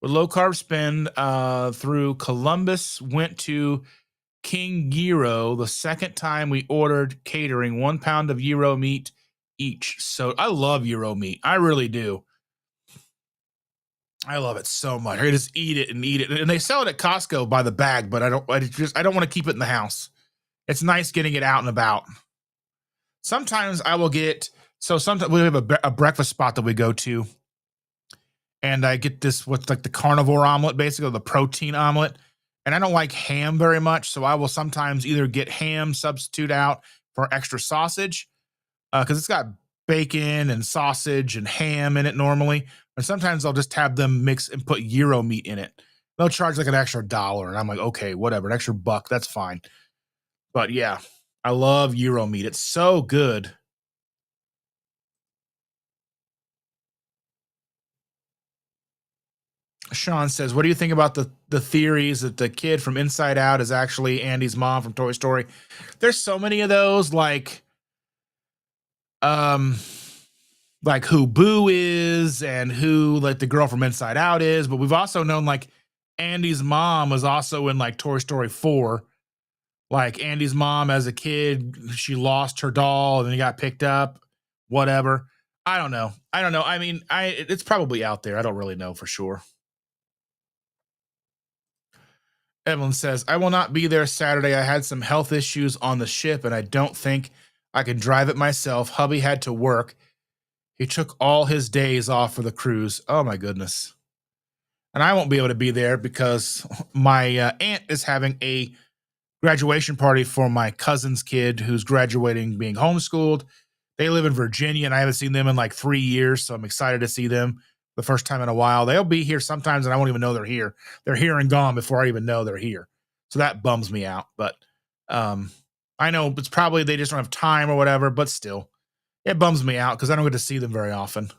with low carb spin through Columbus. Went to King Gyro the second time we ordered catering, 1 pound of gyro meat each. So I love gyro meat. I really do. I love it so much. I just eat it and eat it. And they sell it at Costco by the bag, but I don't want to keep it in the house. It's nice getting it out and about. Sometimes I will get sometimes we have a breakfast spot that we go to, and I get this what's like the carnivore omelet, basically the protein omelet. And I don't like ham very much, so I will sometimes either get ham substitute out for extra sausage because it's got bacon and sausage and ham in it normally. And sometimes I'll just have them mix and put gyro meat in it. They'll charge like an extra $1, and I'm like, okay, whatever, an extra buck, that's fine. But yeah, I love gyro meat. It's so good. Sean says, "What do you think about the theories that the kid from Inside Out is actually Andy's mom from Toy Story?" There's so many of those, um, like who Boo is and who like the girl from Inside Out is, but we've also known like Andy's mom was also in like Toy Story 4. Like Andy's mom as a kid, she lost her doll and then he got picked up. Whatever. I don't know. I don't know. I mean, it's probably out there. I don't really know for sure. Evelyn says, "I will not be there Saturday. I had some health issues on the ship and I don't think I can drive it myself. Hubby had to work. He took all his days off for the cruise." Oh my goodness. And I won't be able to be there because my aunt is having a graduation party for my cousin's kid who's graduating being homeschooled. They live in Virginia and I haven't seen them in like 3 years. So I'm excited to see them the first time in a while. They'll be here sometimes and I won't even know they're here. They're here and gone before I even know they're here. So that bums me out. But um, I know it's probably they just don't have time or whatever, but still, it bums me out because I don't get to see them very often.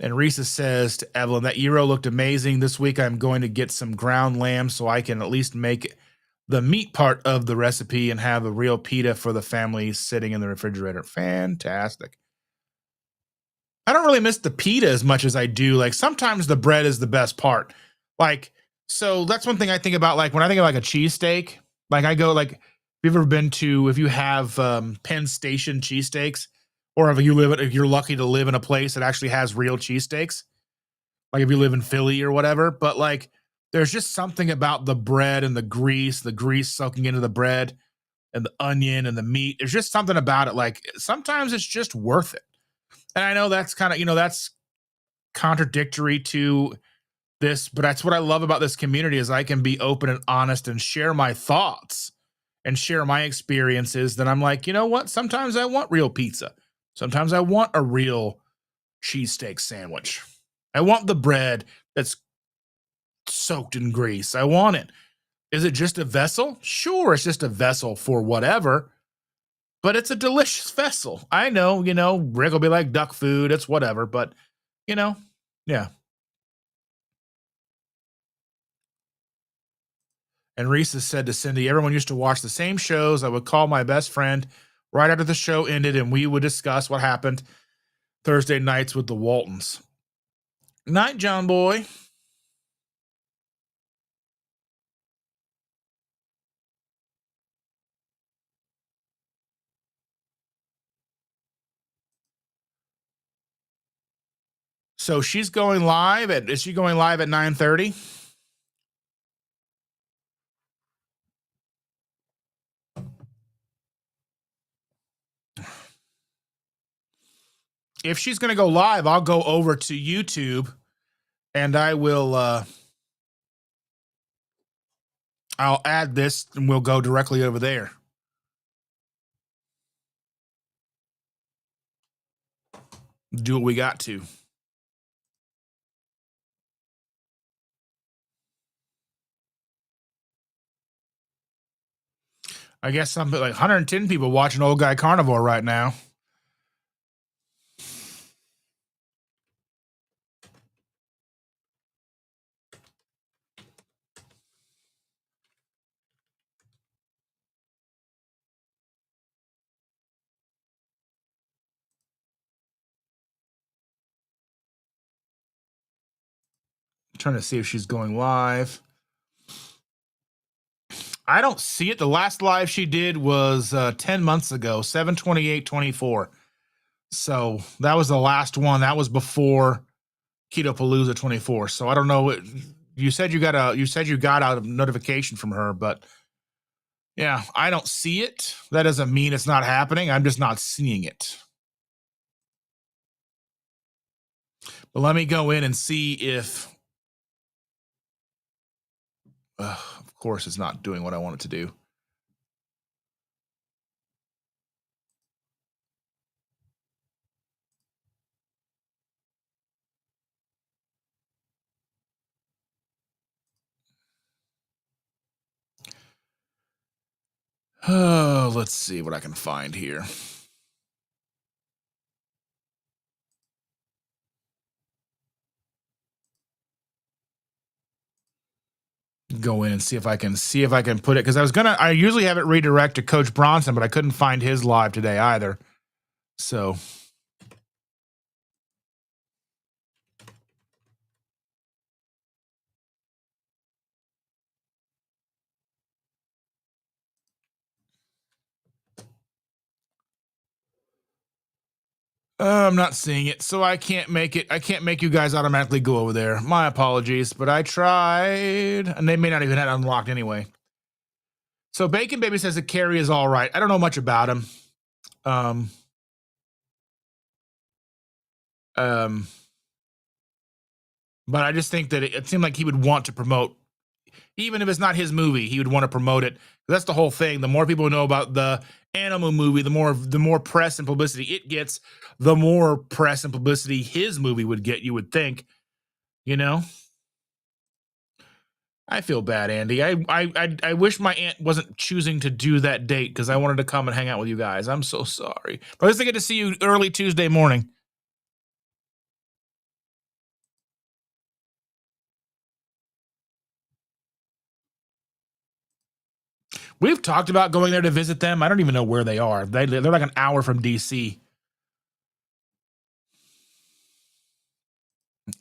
And Risa says to Evelyn, "That gyro looked amazing. This week I'm going to get some ground lamb so I can at least make the meat part of the recipe and have a real pita for the family sitting in the refrigerator." Fantastic. I don't really miss the pita as much as I do. Like sometimes the bread is the best part. Like, so that's one thing I think about. Like when I think of like a cheesesteak, like I go like, if you've ever been to, if you have Penn Station cheesesteaks, or if you're lucky to live in a place that actually has real cheesesteaks, like if you live in Philly or whatever. But like, there's just something about the bread and the grease soaking into the bread and the onion and the meat. There's just something about it. Like sometimes it's just worth it. And I know that's kind of, that's contradictory to this, but that's what I love about this community is I can be open and honest and share my thoughts and share my experiences. Then I'm like, you know what? Sometimes I want real pizza. Sometimes I want a real cheesesteak sandwich. I want the bread that's soaked in grease. I want it. Is it just a vessel? Sure, it's just a vessel for whatever, but it's a delicious vessel. I know, Rick will be like duck food, it's whatever, but you know, yeah. And Reese has said to Cindy, "Everyone used to watch the same shows. I would call my best friend right after the show ended and we would discuss what happened Thursday nights with the Waltons." Night, John Boy. So she's going live at is she going live at 9:30? If she's going to go live, I'll go over to YouTube and I'll add this and we'll go directly over there. Do what we got to. I guess something like 110 people watching Old Guy Carnivore right now. Trying to see if she's going live. I don't see it. The last live she did was 10 months ago, 7/28/24. So that was the last one. That was before Keto Palooza 24. So I don't know. You said you got a notification from her, but yeah, I don't see it. That doesn't mean it's not happening. I'm just not seeing it. But let me go in and see if. Of course, it's not doing what I want it to do. Oh, let's see what I can find here. Go in and see if I can put it, because I usually have it redirect to Coach Bronson, but I couldn't find his live today either. So I'm not seeing it, so I can't make it. I can't make you guys automatically go over there. My apologies, but I tried, and they may not even have it unlocked anyway. So Bacon Baby says that Carrie is all right. I don't know much about him. But I just think that it seemed like he would want to promote, even if it's not his movie, he would want to promote it. That's the whole thing. The more people know about the animal movie, the more press and publicity it gets, the more press and publicity his movie would get, you would think. You know? I feel bad, Andy. I wish my aunt wasn't choosing to do that date, because I wanted to come and hang out with you guys. I'm so sorry. But at least I get to see you early Tuesday morning. We've talked about going there to visit them. I don't even know where they are. They're like an hour from DC.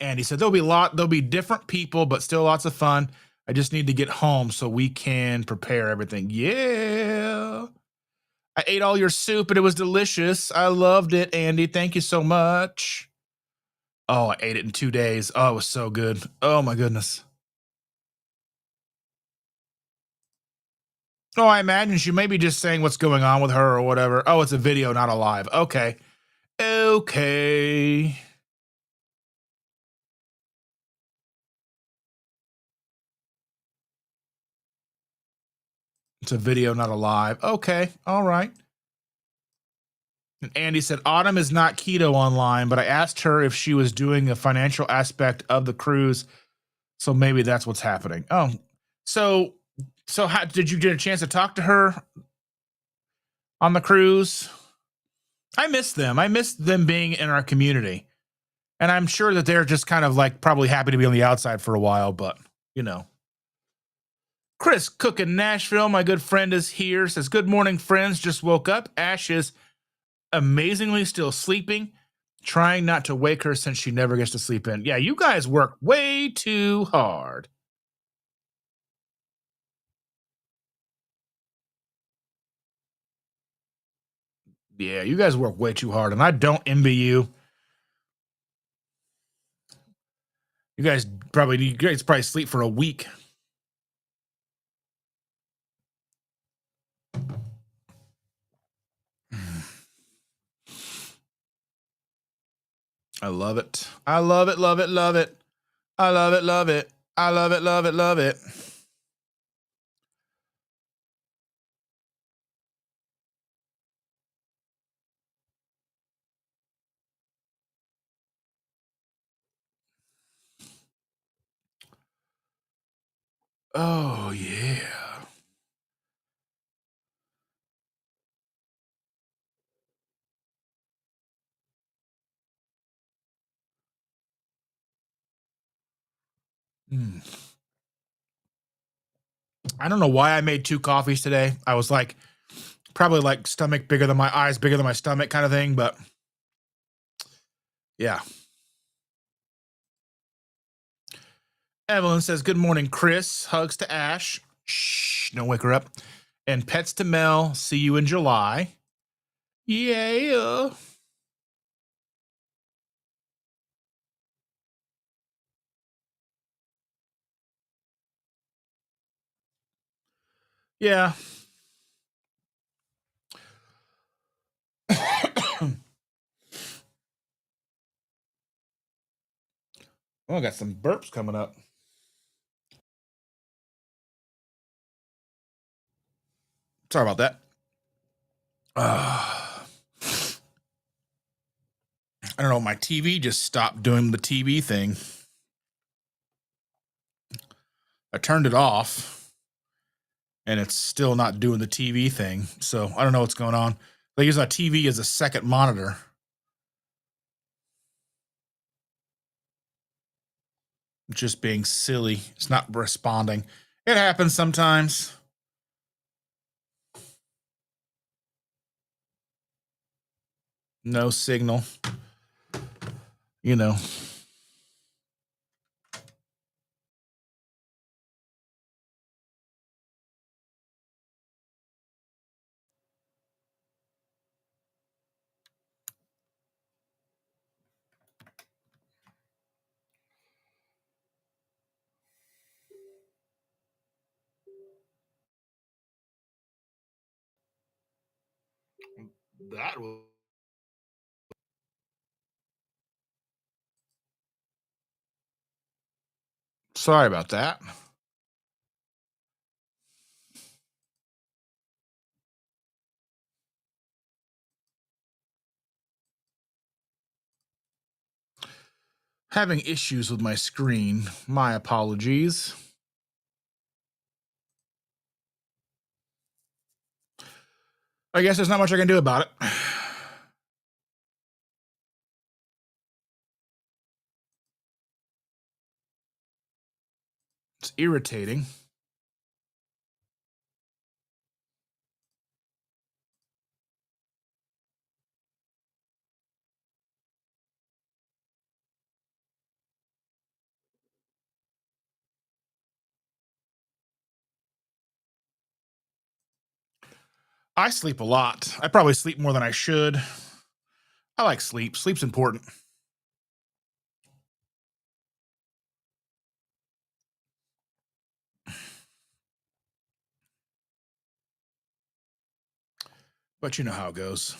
And he said there'll be different people, but still lots of fun. I just need to get home so we can prepare everything. Yeah. I ate all your soup and it was delicious. I loved it, Andy. Thank you so much. Oh, I ate it in 2 days. Oh, it was so good. Oh my goodness. Oh, I imagine she may be just saying what's going on with her or whatever. Oh, it's a video, not a live. Okay. Okay. It's a video, not a live. Okay. All right. And Andy said, Autumn is not keto online, but I asked her if she was doing a financial aspect of the cruise. So maybe that's what's happening. Oh, so how did you get a chance to talk to her on the cruise? I miss them. I miss them being in our community. And I'm sure that they're just kind of like probably happy to be on the outside for a while, but you know. Chris Cook in Nashville, my good friend, is here. Says, good morning, friends. Just woke up. Ash is amazingly still sleeping. Trying not to wake her since she never gets to sleep in. Yeah, you guys work way too hard. Yeah, you guys work way too hard, and I don't envy you. You guys probably sleep for a week. I love it. I love it, love it, love it. I love it, love it. I love it, love it, love it. Oh, yeah. Mm. I don't know why I made 2 coffees today. I was like, probably like stomach bigger than my eyes, bigger than my stomach kind of thing, but yeah. Evelyn says, "Good morning, Chris. Hugs to Ash. Shh, don't wake her up. And pets to Mel. See you in July. Yeah. Yeah. Oh, I got some burps coming up. Sorry about that. I don't know. My TV just stopped doing the TV thing. I turned it off and it's still not doing the TV thing. So I don't know what's going on. They use my TV as a second monitor. Just being silly. It's not responding. It happens sometimes. No signal. You know. That was. Sorry about that. Having issues with my screen. My apologies. I guess there's not much I can do about it. It's irritating. I sleep a lot. I probably sleep more than I should. I like sleep. Sleep's important. But you know how it goes.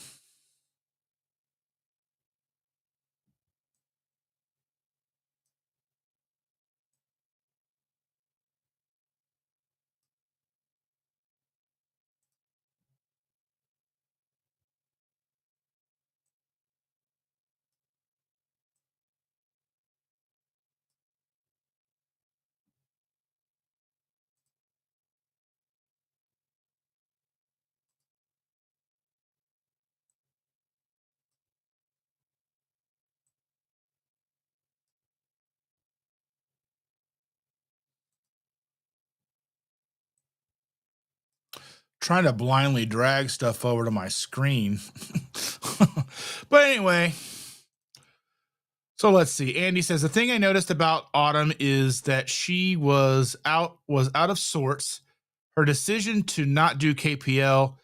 Trying to blindly drag stuff over to my screen. But anyway, so let's see. Andy says the thing I noticed about Autumn is that she was out of sorts. Her decision to not do KPL,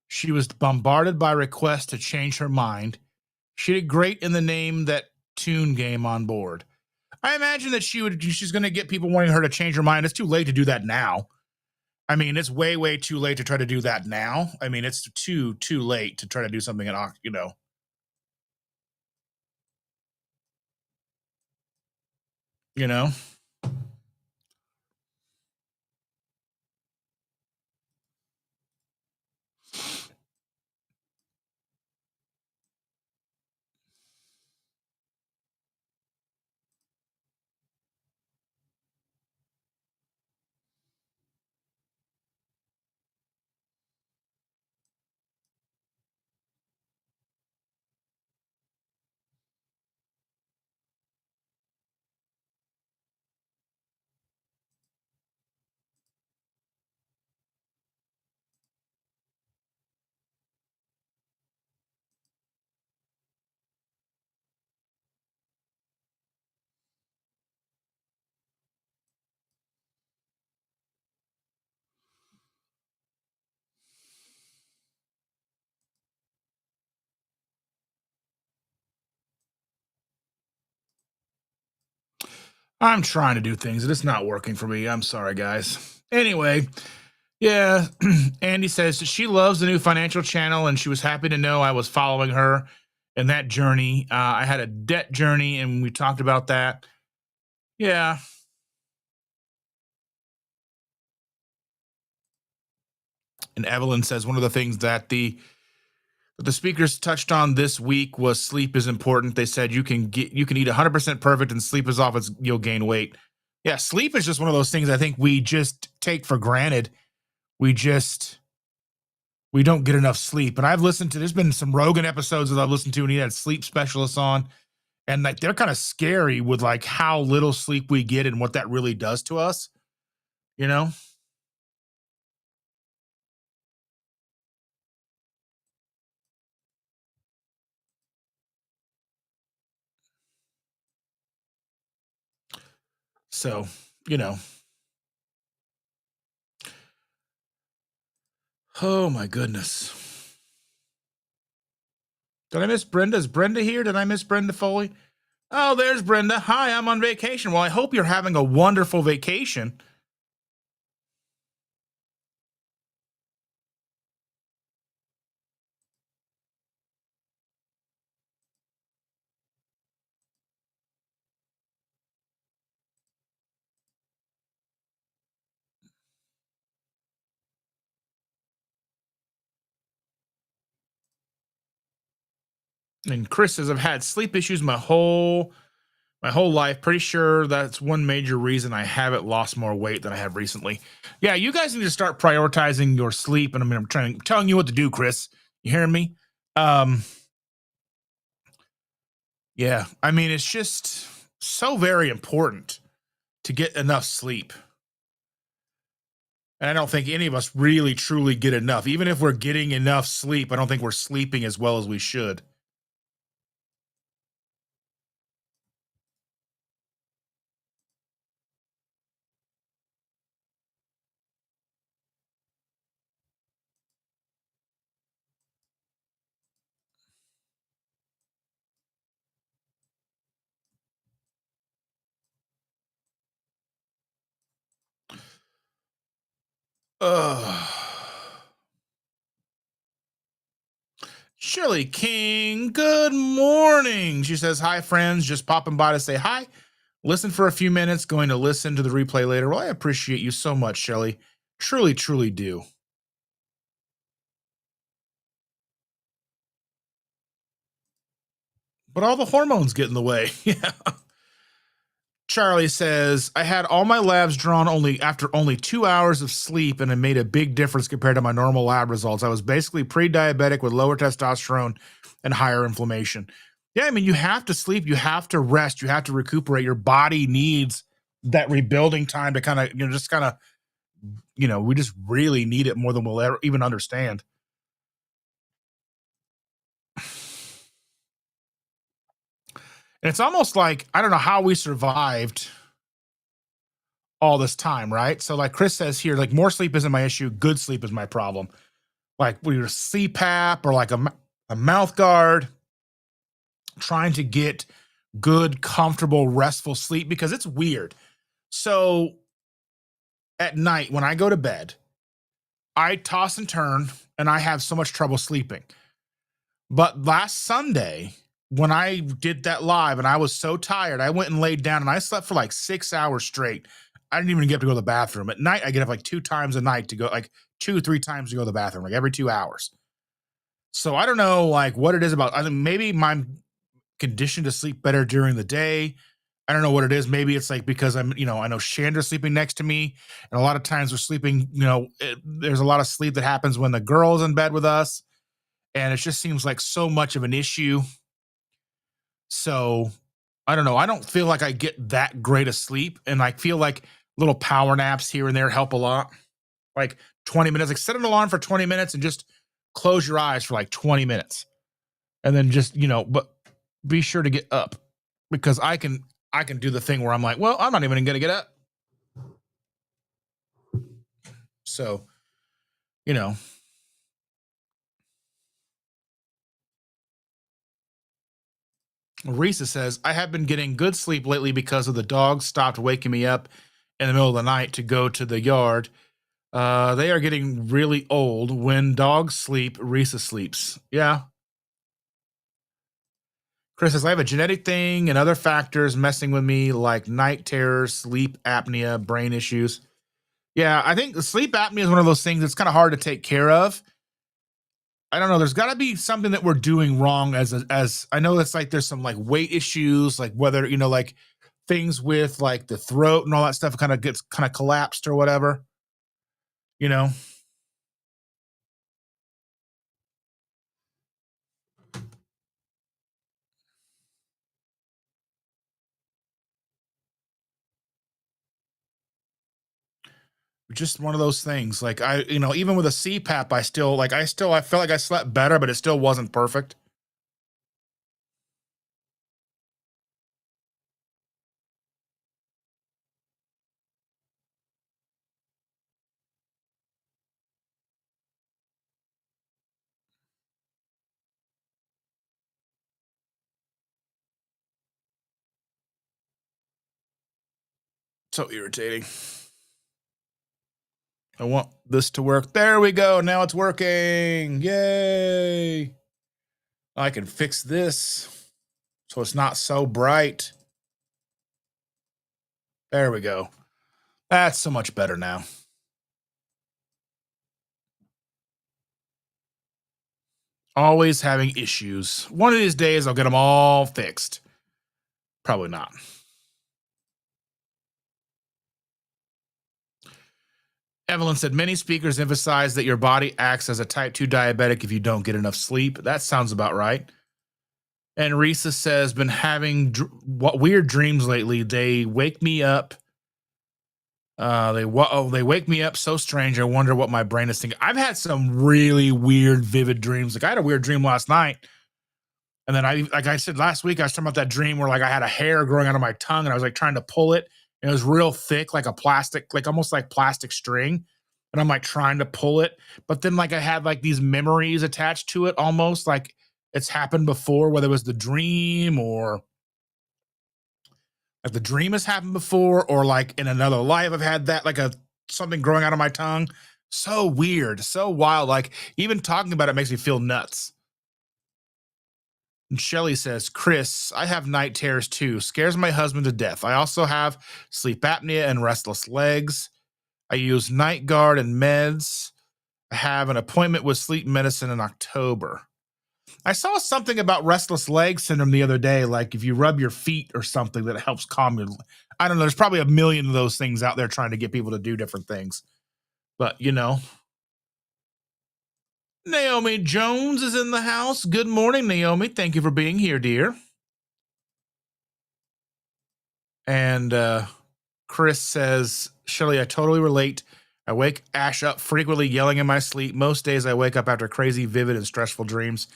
she was bombarded by requests to change her mind. She did great in the name that tune game on board. I imagine that she's going to get people wanting her to change her mind. It's too late to do that now. I mean, it's way, way too late to try to do that now. I mean, it's too late to try to do something at. You know. I'm trying to do things and it's not working for me. I'm sorry, guys. Anyway, yeah, Andy says she loves the new financial channel and she was happy to know I was following her in that journey. I had a debt journey and we talked about that. Yeah. And Evelyn says one of the things that the speakers touched on this week was sleep is important. They said you can eat 100% perfect and sleep as off as you'll gain weight. Yeah, sleep is just one of those things I think we just take for granted. We just we don't get enough sleep. And I've listened to there's been some Rogan episodes that I've listened to and he had sleep specialists on and like they're kind of scary with like how little sleep we get and what that really does to us, you know? So, you know. Oh my goodness. Did I miss Brenda? Is Brenda here? Did I miss Brenda Foley? Oh, there's Brenda. Hi, I'm on vacation. Well, I hope you're having a wonderful vacation. And Chris says I've had sleep issues my whole life. Pretty sure that's one major reason I haven't lost more weight than I have recently. Yeah, you guys need to start prioritizing your sleep. And I mean, telling you what to do, Chris. You hearing me? Um, yeah. I mean, it's just so very important to get enough sleep. And I don't think any of us really truly get enough. Even if we're getting enough sleep, I don't think we're sleeping as well as we should. Ugh. Shirley King, good morning. She says, hi, friends. Just popping by to say hi. Listen for a few minutes. Going to listen to the replay later. Well, I appreciate you so much, Shirley. Truly, truly do. But all the hormones get in the way. Yeah. Charlie says, I had all my labs drawn only after only 2 hours of sleep, and it made a big difference compared to my normal lab results. I was basically pre-diabetic with lower testosterone and higher inflammation. Yeah, I mean, you have to sleep, you have to rest, you have to recuperate. Your body needs that rebuilding time to kind of, just kind of, we just really need it more than we'll ever even understand. And it's almost like, I don't know how we survived all this time, right? So, like Chris says here, like more sleep isn't my issue, good sleep is my problem. Like with your CPAP or like a mouth guard, trying to get good, comfortable, restful sleep because it's weird. So at night when I go to bed, I toss and turn and I have so much trouble sleeping. But last Sunday, when I did that live and I was so tired, I went and laid down and I slept for like 6 hours straight. I didn't even get to go to the bathroom. At night, I get up like 2 times a night to go, like 2, 3 times to go to the bathroom, like every 2 hours. So I don't know like what it is about. I think maybe my conditioned to sleep better during the day. I don't know what it is. Maybe it's like because I know Chandra's sleeping next to me, and a lot of times we're sleeping. There's a lot of sleep that happens when the girl's in bed with us, and it just seems like so much of an issue. So I don't know. I don't feel like I get that great of sleep, and I feel like little power naps here and there help a lot. Like 20 minutes, like set an alarm for 20 minutes and just close your eyes for like 20 minutes and then just but be sure to get up because I can do the thing where I'm like, well, I'm not even gonna get up. So you know Risa says, I have been getting good sleep lately because of the dogs stopped waking me up in the middle of the night to go to the yard. They are getting really old. When dogs sleep, Risa sleeps. Yeah. Chris says, I have a genetic thing and other factors messing with me, like night terrors, sleep apnea, brain issues. Yeah, I think the sleep apnea is one of those things that's kind of hard to take care of. I don't know. There's got to be something that we're doing wrong as I know it's like there's some like weight issues, like whether, like things with like the throat and all that stuff kind of gets kind of collapsed or whatever, you know. Just one of those things. Like even with a CPAP, I felt like I slept better, but it still wasn't perfect. So irritating. I want this to work. There we go. Now it's working. Yay. I can fix this so it's not so bright. There we go. That's so much better now. Always having issues. One of these days, I'll get them all fixed. Probably not. Evelyn said many speakers emphasize that your body acts as a type 2 diabetic if you don't get enough sleep. That sounds about right. And Risa says, been having weird dreams lately. They wake me up. They wake me up so strange. I wonder what my brain is thinking. I've had some really weird, vivid dreams. Like I had a weird dream last night. And then like I said last week, I was talking about that dream where like I had a hair growing out of my tongue and I was like trying to pull it. And it was real thick, like a plastic, like almost like plastic string. And I'm like trying to pull it. But then like I had like these memories attached to it, almost like it's happened before, whether it was the dream or like the dream has happened before, or like in another life I've had that, like something growing out of my tongue. So weird, so wild. Like even talking about it makes me feel nuts. And Shelly says, Chris, I have night terrors too. Scares my husband to death. I also have sleep apnea and restless legs. I use night guard and meds. I have an appointment with sleep medicine in October. I saw something about restless leg syndrome the other day. Like if you rub your feet or something that helps calm your. I don't know. There's probably a million of those things out there trying to get people to do different things. But Naomi Jones is in the house. Good morning, Naomi. Thank you for being here, dear. And Chris says, Shelly, I totally relate. I wake Ash up frequently yelling in my sleep. Most days I wake up after crazy, vivid, and stressful dreams.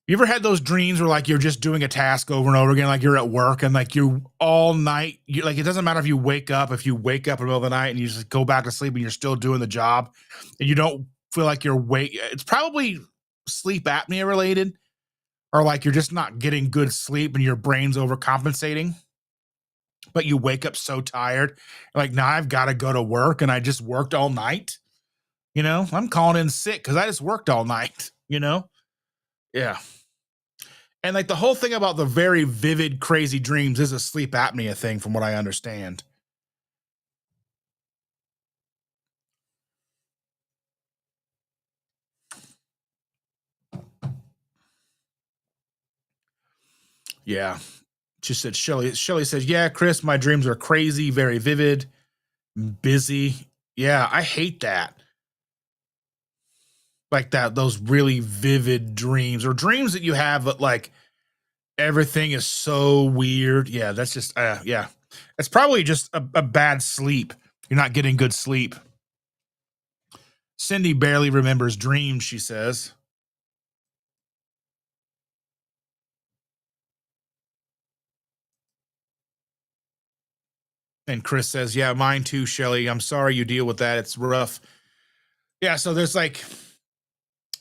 You ever had those dreams where like you're just doing a task over and over again, like you're at work and like you're all night, like it doesn't matter if you wake up in the middle of the night and you just go back to sleep and you're still doing the job and you don't feel like you're it's probably sleep apnea related, or like you're just not getting good sleep and your brain's overcompensating, but you wake up so tired, like now I've got to go to work and I just worked all night. I'm calling in sick because I just worked all night. Yeah. And like the whole thing about the very vivid, crazy dreams is a sleep apnea thing, from what I understand. Yeah. She said, Shelly says, yeah, Chris, my dreams are crazy, very vivid, busy. Yeah, I hate that. Like that, those really vivid dreams or dreams that you have, but like everything is so weird. Yeah, that's just, yeah. It's probably just a bad sleep. You're not getting good sleep. Cindy barely remembers dreams, she says. And Chris says, yeah, mine too, Shelly. I'm sorry you deal with that. It's rough. Yeah, so there's like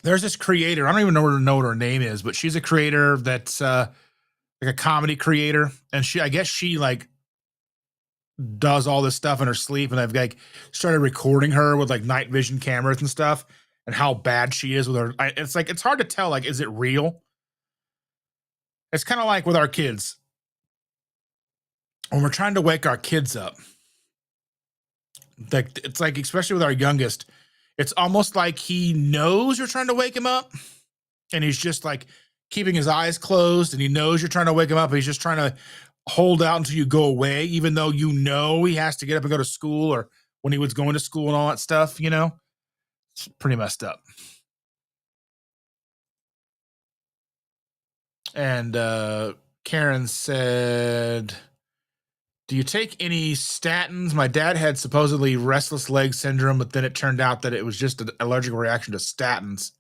There's this creator. I don't even know what her name is, but she's a creator that's like a comedy creator, and I guess she like does all this stuff in her sleep, and I've like started recording her with like night vision cameras and stuff, and how bad she is with her. It's like it's hard to tell. Like, is it real? It's kind of like with our kids when we're trying to wake our kids up. Like it's like especially with our youngest, it's almost like he knows you're trying to wake him up, and he's just like keeping his eyes closed, and he knows you're trying to wake him up. But he's just trying to hold out until you go away, even though you know he has to get up and go to school, or when he was going to school and all that stuff. It's pretty messed up. And Karen said, do you take any statins? My dad had supposedly restless leg syndrome, but then it turned out that it was just an allergic reaction to statins.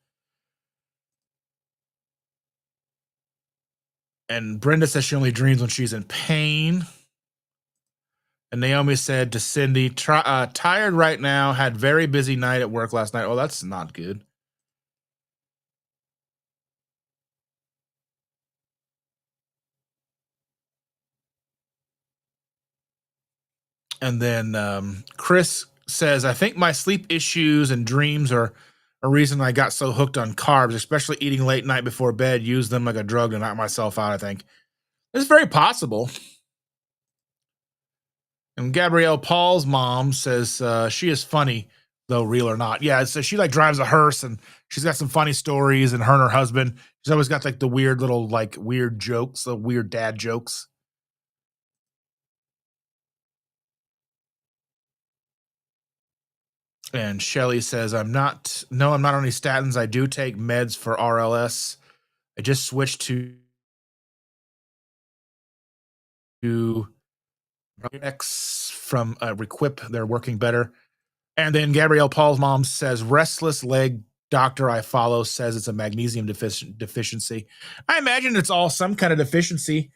And Brenda says she only dreams when she's in pain. And Naomi said to Cindy, tired right now, had very busy night at work last night. Oh, that's not good. And then Chris says, I think my sleep issues and dreams are a reason I got so hooked on carbs, especially eating late night before bed, use them like a drug to knock myself out, I think. It's very possible. And Gabrielle Paul's mom says she is funny, though real or not. Yeah, so she like drives a hearse and she's got some funny stories, and her husband, she's always got like the weird little like weird jokes, the weird dad jokes. And Shelly says, I'm not on any statins. I do take meds for RLS. I just switched to X from Requip. They're working better. And then Gabrielle Paul's mom says, restless leg doctor I follow says it's a magnesium deficiency. I imagine it's all some kind of deficiency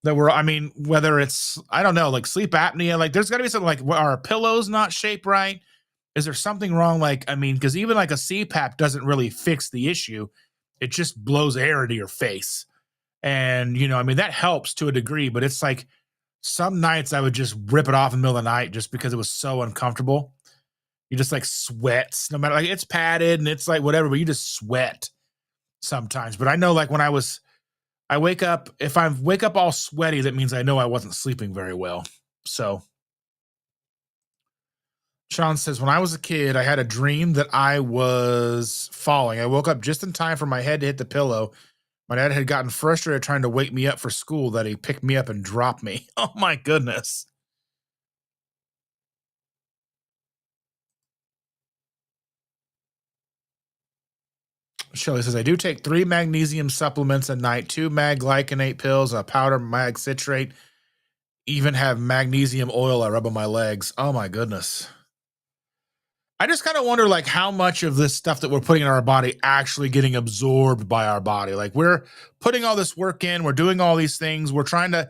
whether it's, I don't know, like sleep apnea, like there's got to be something like, are our pillows not shaped right? Is there something wrong? Like, because even like a CPAP doesn't really fix the issue. It just blows air into your face. And, that helps to a degree, but it's like some nights I would just rip it off in the middle of the night just because it was so uncomfortable. You just like sweats, no matter, like it's padded and it's like whatever, but you just sweat sometimes. But I know like when I wake up, if I wake up all sweaty, that means I know I wasn't sleeping very well. So Sean says, when I was a kid, I had a dream that I was falling. I woke up just in time for my head to hit the pillow. My dad had gotten frustrated trying to wake me up for school that he picked me up and dropped me. Oh my goodness. Shelley says, I do take 3 magnesium supplements a night, 2 mag glycinate pills, a powder mag citrate, even have magnesium oil I rub on my legs. Oh my goodness. I just kind of wonder like how much of this stuff that we're putting in our body actually getting absorbed by our body. Like we're putting all this work in, we're doing all these things, we're trying to,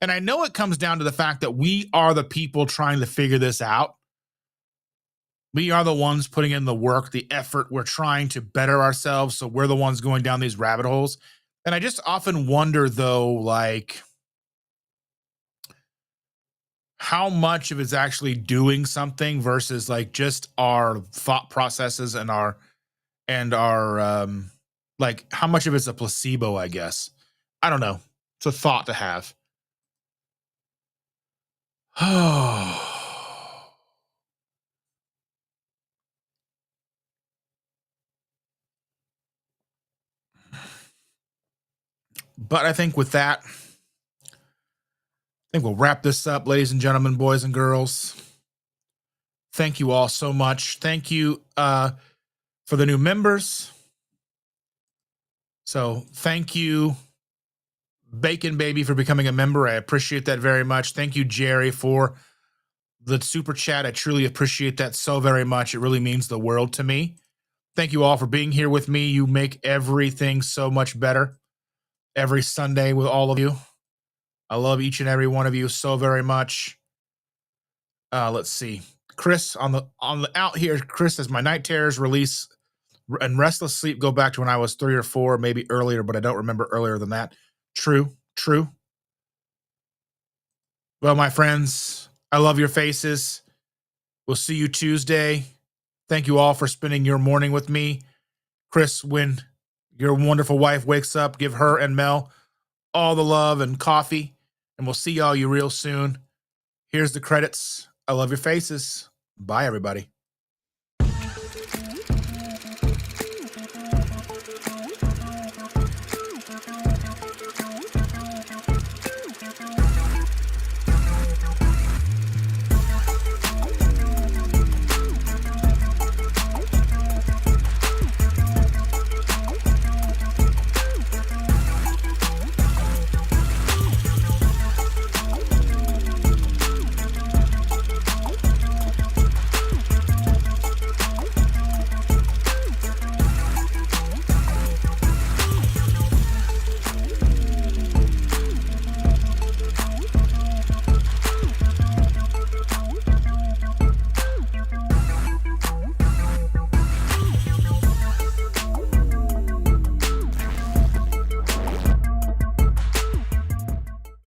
and I know it comes down to the fact that we are the people trying to figure this out. We are the ones putting in the work, the effort. We're trying to better ourselves. So we're the ones going down these rabbit holes. And I just often wonder though, like, how much of it's actually doing something versus like just our thought processes and our like how much of it's a placebo, I guess. I don't know. It's a thought to have. But I think with that, I think we'll wrap this up, ladies and gentlemen, boys and girls. Thank you all so much. Thank you for the new members. So thank you, Bacon Baby, for becoming a member. I appreciate that very much. Thank you, Jerry, for the super chat. I truly appreciate that so very much. It really means the world to me. Thank you all for being here with me. You make everything so much better every Sunday with all of you. I love each and every one of you so very much. Let's see. Chris on the out here. Chris says my night terrors release And restless sleep go back to when I was 3 or 4, maybe earlier, but I don't remember earlier than that. True, true. Well, my friends, I love your faces. We'll see you Tuesday. Thank you all for spending your morning with me. Chris, when your wonderful wife wakes up, give her and Mel all the love and coffee, and we'll see all you real soon. Here's the credits. I love your faces. Bye, everybody.